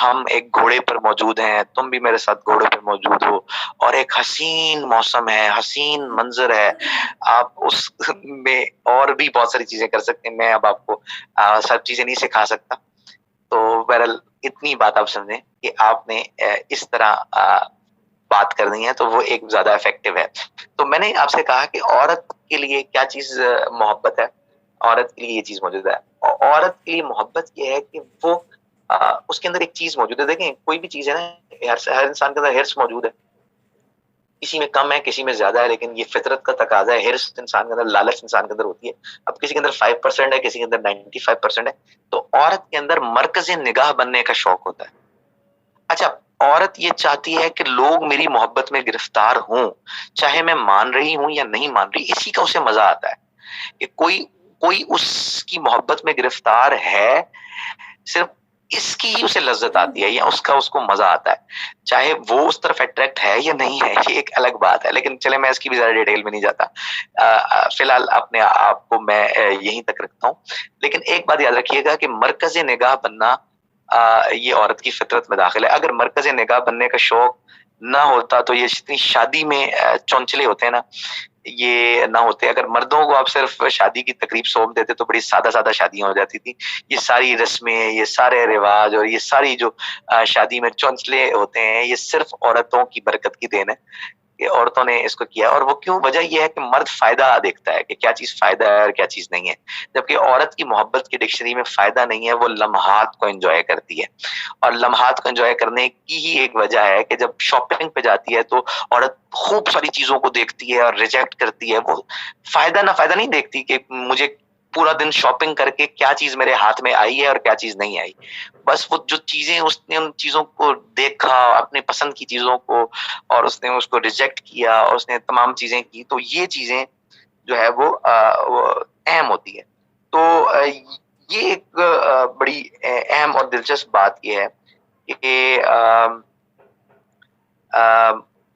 ہم ایک گھوڑے پر موجود ہیں, تم بھی میرے ساتھ گھوڑے پر موجود ہو اور ایک حسین موسم ہے, حسین منظر ہے. آپ اس میں اور بھی بہت ساری چیزیں کر سکتے ہیں, میں اب آپ کو سب چیزیں نہیں سکھا سکتا. تو بہرحال اتنی بات آپ سمجھیں کہ آپ نے اس طرح بات کرنی ہے تو وہ ایک زیادہ افیکٹو ہے. تو میں نے آپ سے کہا کہ عورت کے لیے کیا چیز محبت ہے, عورت کے لیے یہ چیز موجود ہے. عورت کے لیے محبت یہ ہے کہ وہ اس کے اندر ایک چیز موجود ہے. دیکھیں کوئی بھی چیز ہے نا, ہر انسان کے اندر ہرس موجود ہے, کسی میں کم ہے کسی میں زیادہ ہے, لیکن یہ فطرت کا تقاضا ہے. ہرس انسان کے اندر, لالچ انسان کے اندر ہوتی ہے. اب کسی کے اندر 5% ہے, کسی کے اندر 95% ہے. تو عورت کے اندر مرکز نگاہ بننے کا شوق ہوتا ہے. اچھا عورت یہ چاہتی ہے کہ لوگ میری محبت میں گرفتار ہوں, چاہے میں مان رہی ہوں یا نہیں مان رہی, اسی کا اسے مزہ آتا ہے کہ کوئی اس کی محبت میں گرفتار ہے, صرف اس کی ہی اسے لذت آتی ہے یا اس کو مزہ آتا ہے, چاہے وہ اس طرف اٹریکٹ ہے یا نہیں ہے, یہ ایک الگ بات ہے. لیکن چلے میں اس کی بھی زیادہ ڈیٹیل میں نہیں جاتا, فی الحال اپنے آپ کو میں یہیں تک رکھتا ہوں. لیکن ایک بات یاد رکھیے گا کہ مرکز نگاہ بننا یہ عورت کی فطرت میں داخل ہے. اگر مرکز نگاہ بننے کا شوق نہ ہوتا تو یہ جتنی شادی میں چونچلے ہوتے ہیں نا یہ نہ ہوتے. اگر مردوں کو آپ صرف شادی کی تقریب سونپ دیتے تو بڑی سادہ سادہ شادیاں ہو جاتی تھی. یہ ساری رسمیں, یہ سارے رواج اور یہ ساری جو شادی میں چونچلے ہوتے ہیں یہ صرف عورتوں کی برکت کی دین ہے کہ عورتوں نے اس کو کیا. اور وہ کیوں, وجہ یہ ہے کہ مرد فائدہ دیکھتا ہے کہ کیا چیز فائدہ ہے اور کیا چیز نہیں ہے, جبکہ عورت کی محبت کی ڈکشنری میں فائدہ نہیں ہے, وہ لمحات کو انجوائے کرتی ہے. اور لمحات کو انجوائے کرنے کی ہی ایک وجہ ہے کہ جب شاپنگ پہ جاتی ہے تو عورت خوب ساری چیزوں کو دیکھتی ہے اور ریجیکٹ کرتی ہے. وہ فائدہ نہ فائدہ نہیں دیکھتی کہ مجھے پورا دن شاپنگ کر کے کیا چیز میرے ہاتھ میں آئی ہے اور کیا چیز نہیں آئی. بس وہ جو چیزیں اس نے ان چیزوں کو دیکھا, اپنے پسند کی چیزوں کو, اور اس نے اس کو ریجیکٹ کیا اور اس نے تمام چیزیں کی, تو یہ چیزیں جو ہے وہ اہم ہوتی ہے. تو یہ ایک بڑی اہم اور دلچسپ بات یہ ہے کہ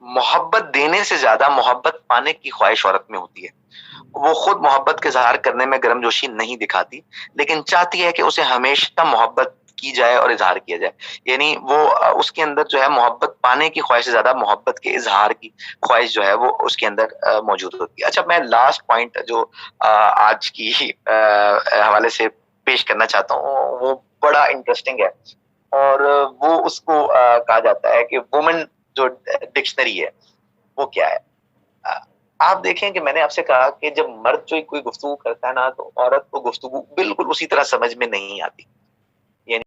محبت دینے سے زیادہ محبت پانے کی خواہش عورت میں ہوتی ہے. وہ خود محبت کے اظہار کرنے میں گرم جوشی نہیں دکھاتی, لیکن چاہتی ہے کہ اسے ہمیشہ محبت کی جائے اور اظہار کیا جائے. یعنی وہ اس کے اندر جو ہے محبت پانے کی خواہش سے زیادہ محبت کے اظہار کی خواہش جو ہے وہ اس کے اندر موجود ہوتی ہے. اچھا میں لاسٹ پوائنٹ جو آج کی حوالے سے پیش کرنا چاہتا ہوں وہ بڑا انٹرسٹنگ ہے, اور وہ اس کو کہا جاتا ہے کہ وومن جو ڈکشنری ہے وہ کیا ہے. آپ دیکھیں کہ میں نے آپ سے کہا کہ جب مرد جو کوئی گفتگو کرتا ہے نا تو عورت کو گفتگو بالکل اسی طرح سمجھ میں نہیں آتی. یعنی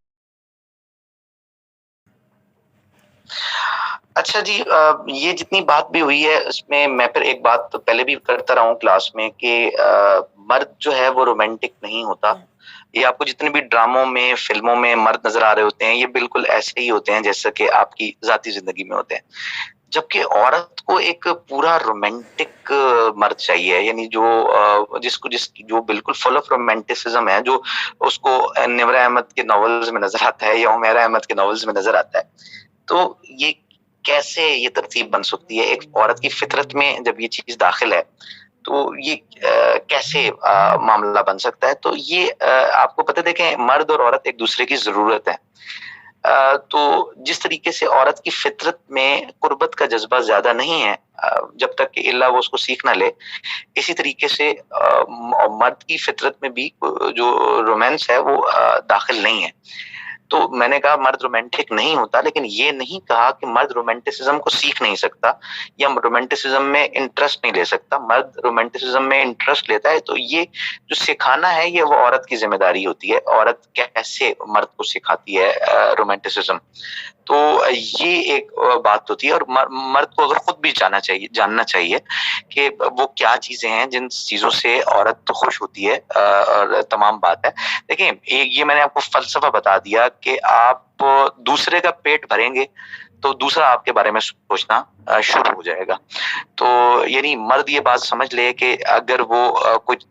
اچھا جی, یہ جتنی بات بھی ہوئی ہے اس میں میں پھر ایک بات تو پہلے بھی کرتا رہا ہوں کلاس میں کہ مرد جو ہے وہ رومانٹک نہیں ہوتا. یہ آپ کو جتنے بھی ڈراموں میں فلموں میں مرد نظر آ رہے ہوتے ہیں یہ بالکل ایسے ہی ہوتے ہیں جیسا کہ آپ کی ذاتی زندگی میں ہوتے ہیں, جبکہ عورت کو ایک پورا رومانٹک مرد چاہیے. یعنی جو بالکل فل آف رومانٹسزم ہے, جو اس کو نمرہ احمد کے ناولز میں نظر آتا ہے یا عمیرہ احمد کے ناولز میں نظر آتا ہے. تو یہ کیسے یہ ترتیب بن سکتی ہے ایک عورت کی فطرت میں جب یہ چیز داخل ہے تو یہ کیسے معاملہ بن سکتا ہے. تو یہ آپ کو پتہ, دیکھیں مرد اور عورت ایک دوسرے کی ضرورت ہے. تو جس طریقے سے عورت کی فطرت میں قربت کا جذبہ زیادہ نہیں ہے جب تک کہ اللہ وہ اس کو سیکھ نہ لے، اسی طریقے سے مرد کی فطرت میں بھی جو رومانس ہے وہ داخل نہیں ہے. تو میں نے کہا مرد رومانٹک نہیں ہوتا، لیکن یہ نہیں کہا کہ مرد رومانٹسزم کو سیکھ نہیں سکتا یا رومانٹسزم میں انٹرسٹ نہیں لے سکتا. مرد رومانٹسزم میں انٹرسٹ لیتا ہے تو یہ جو سکھانا ہے یہ وہ عورت کی ذمہ داری ہوتی ہے. عورت کیسے مرد کو سکھاتی ہے رومانٹسزم، تو یہ ایک بات ہوتی ہے. اور مرد کو اگر خود بھی جاننا چاہیے کہ وہ کیا چیزیں ہیں جن چیزوں سے عورت خوش ہوتی ہے. اور تمام بات ہے، دیکھیں یہ میں نے آپ کو فلسفہ بتا دیا کہ آپ دوسرے کا پیٹ بھریں گے تو دوسرا آپ کے بارے میں سوچنا شروع ہو جائے گا. تو یعنی مرد یہ بات سمجھ لے کہ اگر وہ کچھ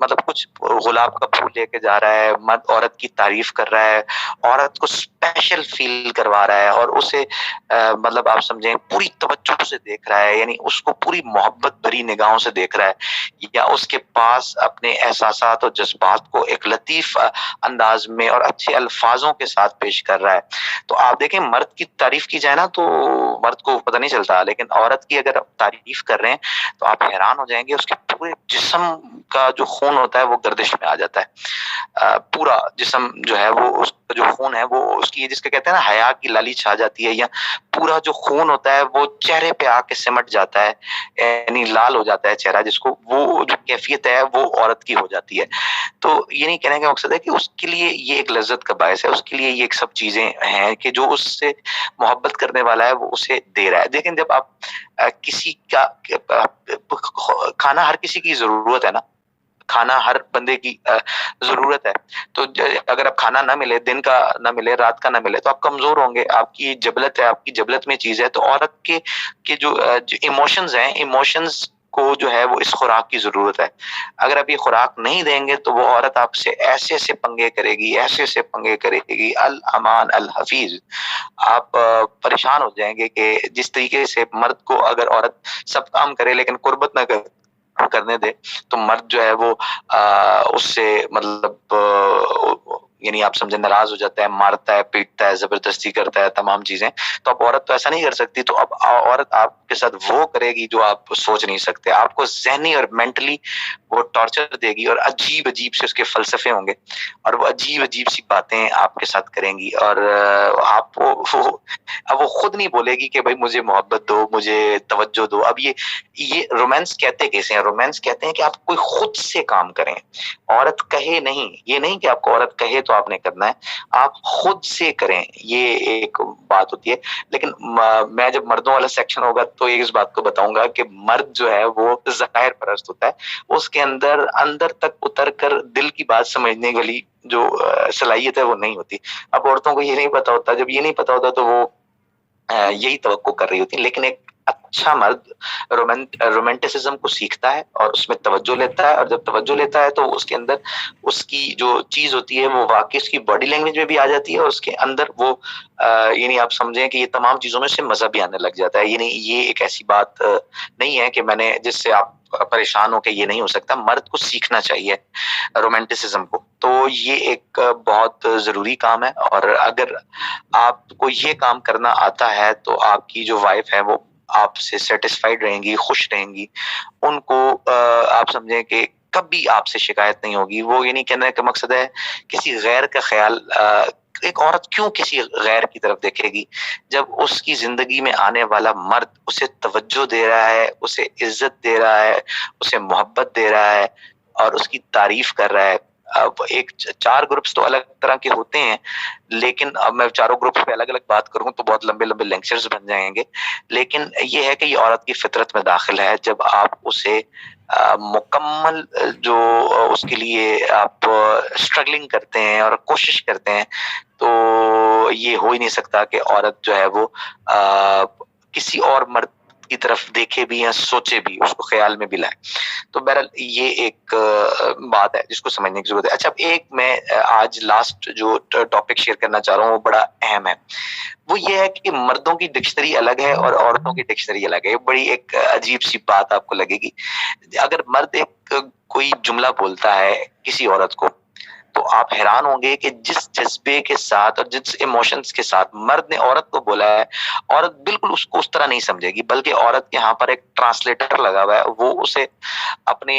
مطلب کچھ گلاب کا پھول لے کے جا رہا ہے، مرد عورت کی تعریف کر رہا ہے، عورت کو اسپیشل فیل کروا رہا ہے اور اسے مطلب آپ سمجھیں پوری توجہ سے دیکھ رہا ہے، یعنی اس کو پوری محبت بھری نگاہوں سے دیکھ رہا ہے، یا اس کے پاس اپنے احساسات اور جذبات کو ایک لطیف انداز میں اور اچھے الفاظوں کے ساتھ پیش کر رہا ہے. تو آپ دیکھیں مرد کی تعریف کی جائے نا تو مرد کو پتہ نہیں چلتا، لیکن عورت کی اگر آپ تعریف کر رہے ہیں تو آپ حیران ہو جائیں گے، اس کے پورے جسم کا جو خون ہوتا ہے وہ گردش میں آ جاتا ہے. پورا جسم جو ہے وہ اس کا جو خون ہے وہ اس کی جس کے کہتے ہیں نا حیا کی لالی چھا جاتی ہے، یا پورا جو خون ہوتا ہے وہ چہرے پہ آ کے سمٹ جاتا ہے، یعنی لال ہو جاتا ہے چہرہ، جس کو وہ جو کیفیت ہے وہ عورت کی ہو جاتی ہے. تو یہ نہیں کہنے کا مقصد ہے کہ اس کے لیے یہ ایک لذت کا باعث ہے، اس کے لیے یہ ایک سب چیزیں ہیں کہ جو اس سے محبت کرنے والا ہے وہ اسے دے رہا ہے. لیکن جب آپ کسی کا کھانا ہر کسی کی ضرورت ہے نا، کھانا ہر بندے کی ضرورت ہے، تو اگر آپ کھانا نہ ملے، دن کا نہ ملے، رات کا نہ ملے، تو آپ کمزور ہوں گے. آپ کی جبلت ہے، آپ کی جبلت میں چیز ہے. تو عورت کے جو ایموشنز ہیں، ایموشنز کو جو ہے وہ اس خوراک کی ضرورت ہے. اگر آپ یہ خوراک نہیں دیں گے تو وہ عورت آپ سے ایسے ایسے پنگے کرے گی، ایسے ایسے پنگے کرے گی، الامان الحفیظ. آپ پریشان ہو جائیں گے کہ جس طریقے سے مرد کو اگر عورت سب کام کرے لیکن قربت نہ کرنے دے تو مرد جو ہے وہ اس سے مطلب یعنی آپ سمجھے ناراض ہو جاتا ہے، مارتا ہے، پیٹتا ہے، زبردستی کرتا ہے، تمام چیزیں. تو اب عورت تو ایسا نہیں کر سکتی، تو اب عورت آپ کے ساتھ وہ کرے گی جو آپ سوچ نہیں سکتے. آپ کو ذہنی اور مینٹلی وہ ٹارچر دے گی، اور عجیب عجیب سے اس کے فلسفے ہوں گے، اور وہ عجیب عجیب سی باتیں آپ کے ساتھ کریں گی. اور آپ اب وہ خود نہیں بولے گی کہ بھائی مجھے محبت دو، مجھے توجہ دو. اب یہ رومانس کہتے کیسے ہیں؟ رومانس کہتے ہیں کہ آپ کوئی خود سے کام کریں، عورت کہے نہیں. یہ نہیں کہ آپ کو عورت کہے تو آپ نے کرنا ہے، آپ خود سے کریں. یہ ایک بات ہوتی ہے. لیکن میں جب مردوں والا سیکشن ہوگا تو اس بات کو بتاؤں گا کہ مرد جو ہے وہ ظاہر پرست ہوتا ہے، اس کے اندر تک اتر کر دل کی بات سمجھنے والی جو صلاحیت ہے وہ نہیں ہوتی. اب عورتوں کو یہ نہیں پتا ہوتا، جب یہ نہیں پتا ہوتا تو وہ یہی توقع کر رہی ہوتی. لیکن ایک اچھا مرد رومانٹسزم کو سیکھتا ہے اور اس میں توجہ لیتا ہے، اور جب توجہ لیتا ہے تو اس کے اندر اس کی جو چیز ہوتی ہے وہ واقعی اس کی باڈی لینگویج میں بھی آ جاتی ہے، اور اس کے اندر وہ یعنی آپ سمجھیں کہ یہ تمام چیزوں میں سے مزہ بھی آنے لگ جاتا ہے. یعنی یہ ایک ایسی بات نہیں ہے کہ میں نے جس سے آپ پریشان ہو کہ یہ نہیں ہو سکتا. مرد کو سیکھنا چاہیے رومانٹسزم کو، تو یہ ایک بہت ضروری کام ہے. اور اگر آپ کو یہ کام کرنا آتا ہے تو آپ کی جو وائف ہے وہ آپ سے سیٹسفائیڈ رہیں گی، خوش رہیں گی. ان کو آپ سمجھیں کہ کبھی آپ سے شکایت نہیں ہوگی. وہ یہ نہیں کہنے کا مقصد ہے کسی غیر کا خیال. ایک عورت کیوں کسی غیر کی طرف دیکھے گی جب اس کی زندگی میں آنے والا مرد اسے توجہ دے رہا ہے، اسے عزت دے رہا ہے، اسے محبت دے رہا ہے اور اس کی تعریف کر رہا ہے. اب ایک 4 گروپس تو الگ طرح کے ہوتے ہیں، لیکن اب میں چاروں گروپس پہ الگ الگ بات کروں تو بہت لمبے لمبے لیکچرز بن جائیں گے. لیکن یہ ہے کہ یہ عورت کی فطرت میں داخل ہے. جب آپ اسے مکمل جو اس کے لیے آپ اسٹرگلنگ کرتے ہیں اور کوشش کرتے ہیں تو یہ ہو ہی نہیں سکتا کہ عورت جو ہے وہ کسی اور مرد کی طرف دیکھے بھی یا سوچے بھی، اس کو خیال میں بھی لائے. تو بہرحال یہ ایک بات ہے جس کو سمجھنے کی ضرورت ہے. اچھا، ایک میں آج لاسٹ جو ٹاپک شیئر کرنا چاہ رہا ہوں وہ بڑا اہم ہے. وہ یہ ہے کہ مردوں کی ڈکشنری الگ ہے اور عورتوں کی ڈکشنری الگ ہے. بڑی ایک عجیب سی بات آپ کو لگے گی. اگر مرد ایک کوئی جملہ بولتا ہے کسی عورت کو تو آپ حیران ہوں گے کہ جس جذبے کے ساتھ اور جس ایموشنز کے ساتھ مرد نے عورت کو بولا ہے، عورت بالکل اس کو اس طرح نہیں سمجھے گی، بلکہ عورت کے یہاں پر ایک ٹرانسلیٹر لگا ہوا ہے، وہ اسے اپنے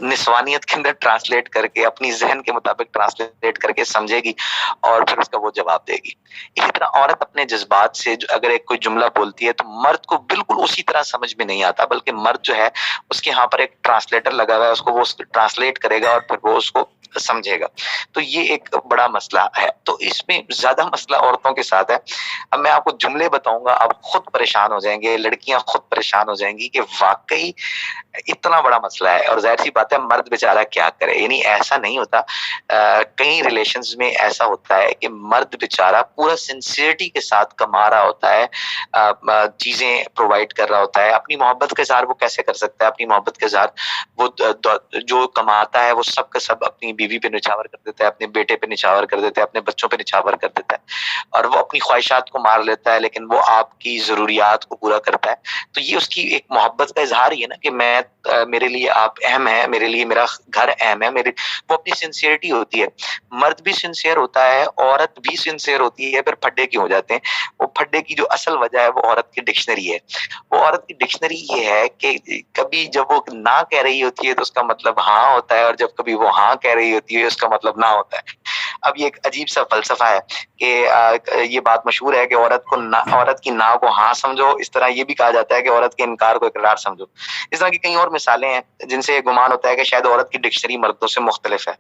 نسوانیت کے اندر ٹرانسلیٹ کر کے اپنی ذہن کے مطابق ٹرانسلیٹ کر کے سمجھے گی اور پھر اس کا وہ جواب دے گی. اسی طرح عورت اپنے جذبات سے اگر ایک کوئی جملہ بولتی ہے تو مرد کو بالکل اسی طرح سمجھ میں نہیں آتا، بلکہ مرد جو ہے اس کے یہاں پر ایک ٹرانسلیٹر لگا ہوا ہے، اس کو وہ ٹرانسلیٹ کرے گا اور پھر وہ اس کو سمجھے گا. تو یہ ایک بڑا مسئلہ ہے. تو اس میں زیادہ مسئلہ عورتوں کے ساتھ ہے. اب میں آپ کو جملے بتاؤں گا، آپ خود پریشان ہو جائیں گے، لڑکیاں خود پریشان ہو جائیں گی کہ واقعی اتنا بڑا مسئلہ ہے. اور ظاہر سی بات ہے مرد بیچارہ کیا کرے، یعنی ایسا نہیں ہوتا. کئی ریلیشنز میں ایسا ہوتا ہے کہ مرد بیچارہ پورا سنسیئرٹی کے ساتھ کما رہا ہوتا ہے، چیزیں پرووائڈ کر رہا ہوتا ہے. اپنی محبت کا اظہار وہ کیسے کر سکتا ہے؟ اپنی محبت کا اظہار وہ جو کماتا ہے وہ سب کا سب اپنی بیوی پہ نچھاور کر دیتا ہے، اپنے بیٹے پہ نچھاور کر دیتا ہے، اپنے بچوں پہ نچھاور کر دیتا ہے، اور وہ اپنی خواہشات کو مار لیتا ہے لیکن وہ آپ کی ضروریات کو پورا کرتا ہے. تو یہ اس کی ایک محبت کا اظہار ہی ہے نا کہ میں میرے لیے آپ اہم ہے، میرے لیے میرا گھر اہم ہے. وہ اپنی سنسیئرٹی ہوتی ہے. مرد بھی سنسیئر ہوتا ہے، عورت بھی سنسیئر ہوتی ہے. پھر پھڈے کیوں ہو جاتے ہیں؟ وہ پھڈے کی جو اصل وجہ ہے وہ عورت کی ڈکشنری ہے. وہ عورت کی ڈکشنری یہ ہے کہ کبھی جب وہ نہ کہہ رہی ہوتی ہے تو اس کا مطلب ہاں ہوتا ہے، اور جب کبھی وہ ہاں کہہ رہی ہوتی ہے اس کا مطلب نہ ہوتا ہے. اب یہ ایک عجیب سا فلسفہ ہے کہ یہ بات مشہور ہے کہ عورت کی نا کو ہاں سمجھو، اس طرح یہ بھی کہا جاتا ہے کہ عورت کے انکار کو اقرار سمجھو. اس طرح کی کئی اور مثالیں ہیں جن سے گمان ہوتا ہے کہ شاید عورت کی ڈکشنری مردوں سے مختلف ہے.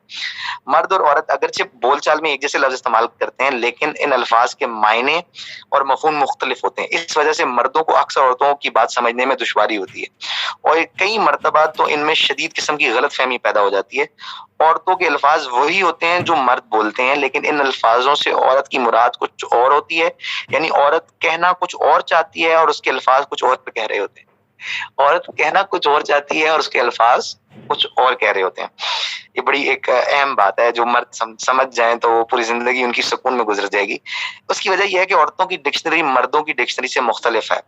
مرد اور عورت اگرچہ بول چال میں ایک جیسے لفظ استعمال کرتے ہیں لیکن ان الفاظ کے معنی اور مفہوم مختلف ہوتے ہیں. اس وجہ سے مردوں کو اکثر عورتوں کی بات سمجھنے میں دشواری ہوتی ہے، اور کئی مرتبہ تو ان میں شدید قسم کی غلط فہمی پیدا ہو جاتی ہے. عورتوں کے الفاظ وہی ہوتے ہیں جو مرد بولتے ہیں، لیکن ان الفاظوں سے عورت کی مراد کچھ اور ہوتی ہے. یعنی عورت کہنا کچھ اور چاہتی ہے اور اس کے الفاظ کچھ اور کہہ رہے ہوتے ہیں. عورت کہنا کچھ اور چاہتی ہے اور اس کے الفاظ کچھ اور کہہ رہے ہوتے ہیں. یہ بڑی ایک اہم بات ہے، جو مرد سمجھ جائیں تو وہ پوری زندگی ان کی سکون میں گزر جائے گی. اس کی وجہ یہ ہے کہ عورتوں کی ڈکشنری مردوں کی ڈکشنری سے مختلف ہے.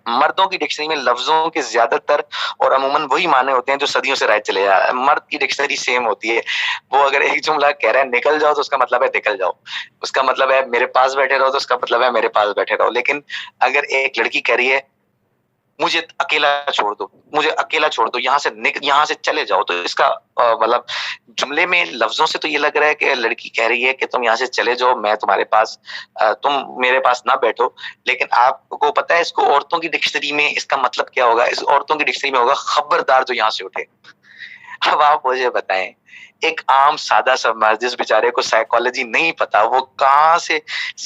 مردوں کی ڈکشنری میں لفظوں کے زیادہ تر اور عموماً وہی معنی ہوتے ہیں جو صدیوں سے رائے چلے آ رہے ہیں. مرد کی ڈکشنری سیم ہوتی ہے. وہ اگر ایک جملہ کہہ رہا ہے نکل جاؤ تو اس کا مطلب ہے نکل جاؤ، اس کا مطلب ہے میرے پاس بیٹھے رہو تو اس کا مطلب ہے میرے پاس بیٹھے رہو. لیکن اگر ایک لڑکی کہہ رہی ہے مجھے اکیلا چھوڑ دو، مجھے اکیلا چھوڑ دو، یہاں سے چلے جاؤ، تو اس کا مطلب جملے میں لفظوں سے تو یہ لگ رہا ہے کہ لڑکی کہہ رہی ہے کہ تم یہاں سے چلے جاؤ، میں تمہارے پاس تم میرے پاس نہ بیٹھو. لیکن آپ کو پتہ ہے اس کو عورتوں کی ڈکشنری میں اس کا مطلب کیا ہوگا؟ اس عورتوں کی ڈکشنری میں ہوگا خبردار جو یہاں سے اٹھے. اب آپ مجھے بتائیں ایک عام سادہ سا مرد جس بیچارے کو سائیکالوجی نہیں پتا وہ کہاں سے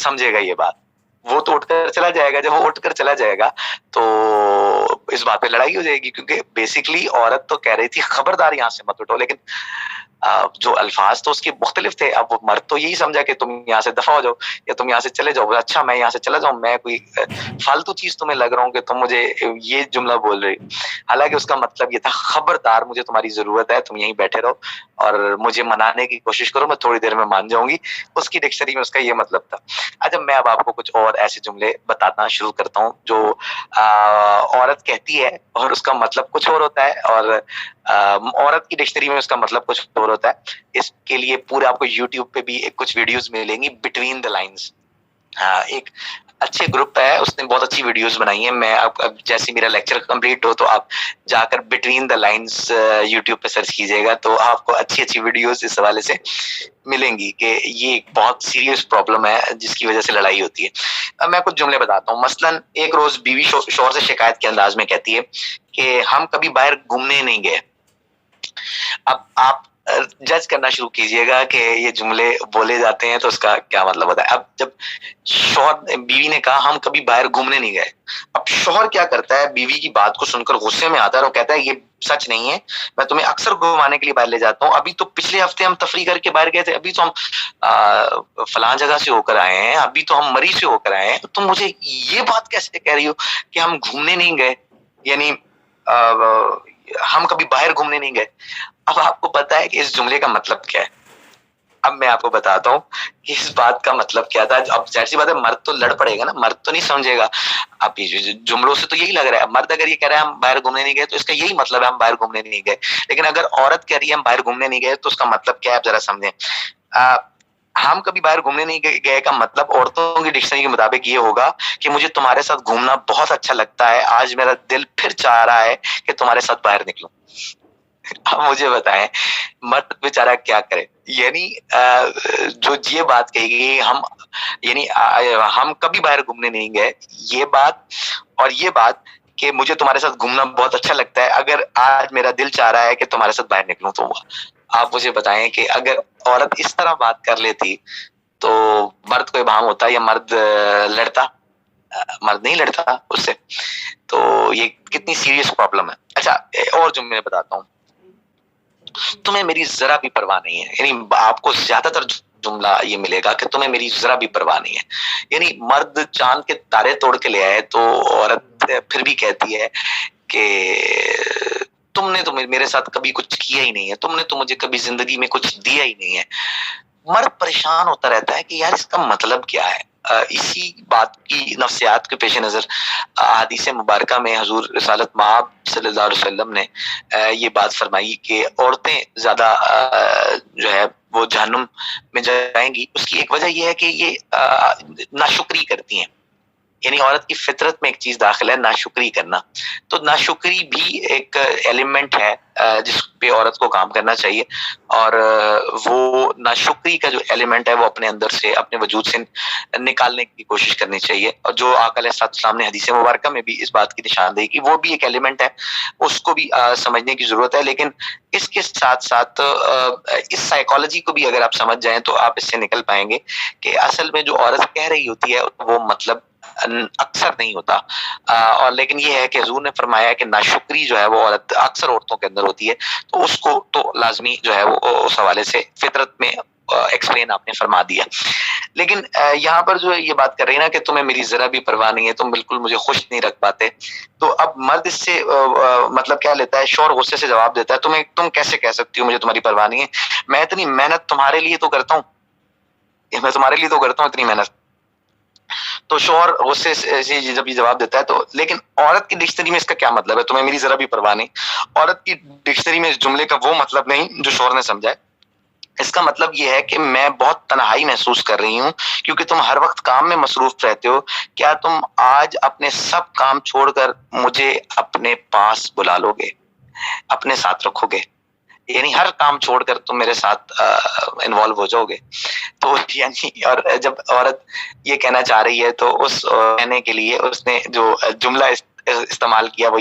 سمجھے گا یہ بات؟ وہ تو اٹھ کر چلا جائے گا. جب وہ اٹھ کر چلا جائے گا تو اس بات پہ لڑائی ہو جائے گی، کیونکہ بیسیکلی عورت تو کہہ رہی تھی خبردار یہاں سے مت اٹھو، لیکن جو الفاظ تو اس کے مختلف تھے. اب وہ مرد تو یہی سمجھا کہ تم یہاں سے دفع ہو جاؤ یا تم یہاں سے چلے جاؤ. اچھا میں یہاں سے چلا جاؤں، میں کوئی فالتو چیز تمہیں لگ رہا ہوں کہ تم مجھے یہ جملہ بول رہی. حالانکہ اس کا مطلب یہ تھا خبردار مجھے تمہاری ضرورت ہے، تم یہیں بیٹھے رہو اور مجھے منانے کی کوشش کرو، میں تھوڑی دیر میں مان جاؤں گی. اس کی ڈکشنری میں اس کا یہ مطلب تھا. اچھا میں اب آپ کو کچھ اور ایسے جملے بتانا شروع کرتا ہوں جو عورت کہتی ہے اور اس کا مطلب کچھ اور ہوتا ہے، اور عورت کی ڈکشنری میں اس کا مطلب کچھ اور ہوتا ہے. اس کے لیے پورا آپ کو یوٹیوب پہ بھی کچھ ویڈیوز ملیں گی، بٹوین دا لائنز. ایک اچھے گروپ ہے، اس نے بہت اچھی ویڈیوز بنائی ہیں. میں اب جیسے میرا لیکچر کمپلیٹ ہو تو آپ جا کر بٹوین دا لائنز یوٹیوب پہ سرچ کیجیے گا تو آپ کو اچھی اچھی ویڈیوز اس حوالے سے ملیں گی کہ یہ ایک بہت سیریس پرابلم ہے جس کی وجہ سے لڑائی ہوتی ہے. اب میں کچھ جملے بتاتا ہوں. مثلاً ایک روز بیوی شوہر سے شکایت کے انداز میں کہتی ہے کہ ہم کبھی باہر گھومنے نہیں گئے. اب آپ جج کرنا شروع کیجئے گا کہ یہ جملے بولے جاتے ہیں تو اس کا کیا مطلب ہوتا ہے. اب جب شوہر بیوی نے کہا ہم کبھی باہر گھومنے نہیں گئے، اب شوہر کیا کرتا ہے؟ بیوی کی بات کو سن کر غصے میں آتا ہے اور کہتا ہے یہ سچ نہیں ہے، میں تمہیں اکثر گھمانے کے لیے باہر لے جاتا ہوں. ابھی تو پچھلے ہفتے ہم تفریح کر کے باہر گئے تھے، ابھی تو ہم فلاں جگہ سے ہو کر آئے ہیں، ابھی تو ہم مری سے ہو کر آئے ہیں. تم مجھے یہ بات کیسے کہہ رہی ہو کہ ہم گھومنے نہیں گئے؟ یعنی ہم کبھی باہر گھومنے نہیں گئے. اب آپ کو پتا ہے کہ اس جملے کا مطلب کیا ہے؟ اب میں آپ کو بتاتا ہوں کہ اس بات کا مطلب کیا تھا. اب ظاہر سی بات ہے مرد تو لڑ پڑے گا نا, مرد تو نہیں سمجھے گا. اب جملوں سے تو یہی لگ رہا ہے, مرد اگر یہ کہہ رہا ہے ہم باہر گھومنے نہیں گئے تو اس کا یہی مطلب ہے ہم باہر گھومنے نہیں گئے. لیکن اگر عورت کہہ رہی ہے ہم باہر گھومنے نہیں گئے تو اس کا مطلب کیا ہے آپ ذرا سمجھیں. ہم کبھی باہر گھومنے نہیں گئے کا مطلب عورتوں کی ڈکشنری کے مطابق یہ ہوگا کہ مجھے تمہارے ساتھ گھومنا بہت اچھا لگتا ہے, آج میرا دل پھر چاہ رہا ہے کہ تمہارے ساتھ باہر نکلوں. اب مجھے بتائیں مرد بیچارہ کیا کرے. یعنی جو یہ بات کہی گئی ہم یعنی ہم کبھی باہر گھومنے نہیں گئے, یہ بات اور یہ بات کہ مجھے تمہارے ساتھ گھومنا بہت اچھا لگتا ہے, اگر آج میرا دل چاہ رہا ہے کہ تمہارے ساتھ باہر نکلوں, تو آپ مجھے بتائیں کہ اگر عورت اس طرح بات کر لیتی تو مرد کو ابہام ہوتا یا مرد لڑتا؟ مرد نہیں لڑتا اس سے. تو یہ کتنی سیریس پرابلم ہے. اچھا اور جو میں بتاتا ہوں, تمہیں میری ذرا بھی پرواہ نہیں ہے. یعنی آپ کو زیادہ تر جملہ یہ ملے گا کہ تمہیں میری ذرا بھی پرواہ نہیں ہے. یعنی مرد چاند کے تارے توڑ کے لے آئے تو عورت پھر بھی کہتی ہے کہ تم نے تو میرے ساتھ کبھی کچھ کیا ہی نہیں ہے, تم نے تو مجھے کبھی زندگی میں کچھ دیا ہی نہیں ہے. مرد پریشان ہوتا رہتا ہے کہ یار اس کا مطلب کیا ہے. اسی بات کی نفسیات کے پیش نظر حدیث مبارکہ میں حضور رسالت مآب صلی اللہ علیہ وسلم نے یہ بات فرمائی کہ عورتیں زیادہ جو ہے وہ جہنم میں جائیں گی. اس کی ایک وجہ یہ ہے کہ یہ ناشکری کرتی ہیں. یعنی عورت کی فطرت میں ایک چیز داخل ہے ناشکری کرنا. تو ناشکری بھی ایک ایلیمنٹ ہے جس پہ عورت کو کام کرنا چاہیے, اور وہ ناشکری کا جو ایلیمنٹ ہے وہ اپنے اندر سے اپنے وجود سے نکالنے کی کوشش کرنی چاہیے. اور جو آقا علیہ السلام نے حدیث مبارکہ میں بھی اس بات کی نشاندہی کی, وہ بھی ایک ایلیمنٹ ہے, اس کو بھی سمجھنے کی ضرورت ہے. لیکن اس کے ساتھ ساتھ اس سائیکالوجی کو بھی اگر آپ سمجھ جائیں تو آپ اس سے نکل پائیں گے کہ اصل میں جو عورت کہہ رہی ہوتی ہے وہ مطلب اکثر نہیں ہوتا. اور لیکن یہ ہے کہ حضور نے فرمایا کہ ناشکری جو ہے وہ عورت اکثر عورتوں کے اندر ہوتی ہے, تو اس کو تو لازمی جو ہے وہ اس حوالے سے فطرت میں ایکسپلین آپ نے فرما دیا. لیکن یہاں پر جو یہ بات کر رہی ہے نا کہ تمہیں میری ذرا بھی پرواہ نہیں ہے, تم بالکل مجھے خوش نہیں رکھ پاتے, تو اب مرد اس سے مطلب کیا لیتا ہے, شور غصے سے جواب دیتا ہے تم کیسے کہہ سکتی ہو مجھے تمہاری پرواہ نہیں ہے, میں اتنی محنت تمہارے لیے تو کرتا ہوں, میں تمہارے لیے تو کرتا ہوں اتنی محنت. تو شوہر غصے سے جب یہ جواب دیتا ہے تو, لیکن عورت کی ڈکشنری میں اس کا کیا مطلب ہے تمہیں میری ذرا بھی پرواہ نہیں. عورت کی ڈکشنری میں اس جملے کا وہ مطلب نہیں جو شوہر نے سمجھا ہے. اس کا مطلب یہ ہے کہ میں بہت تنہائی محسوس کر رہی ہوں کیونکہ تم ہر وقت کام میں مصروف رہتے ہو, کیا تم آج اپنے سب کام چھوڑ کر مجھے اپنے پاس بلا لو گے, اپنے ساتھ رکھو گے. یعنی ہر کام چھوڑ کر تم میرے ساتھ انوالو ہو جاؤ گے. تو یعنی اور جب عورت یہ کہنا چاہ رہی ہے تو اس کہنے کے لیے اس نے جو جملہ استعمال کیا وہ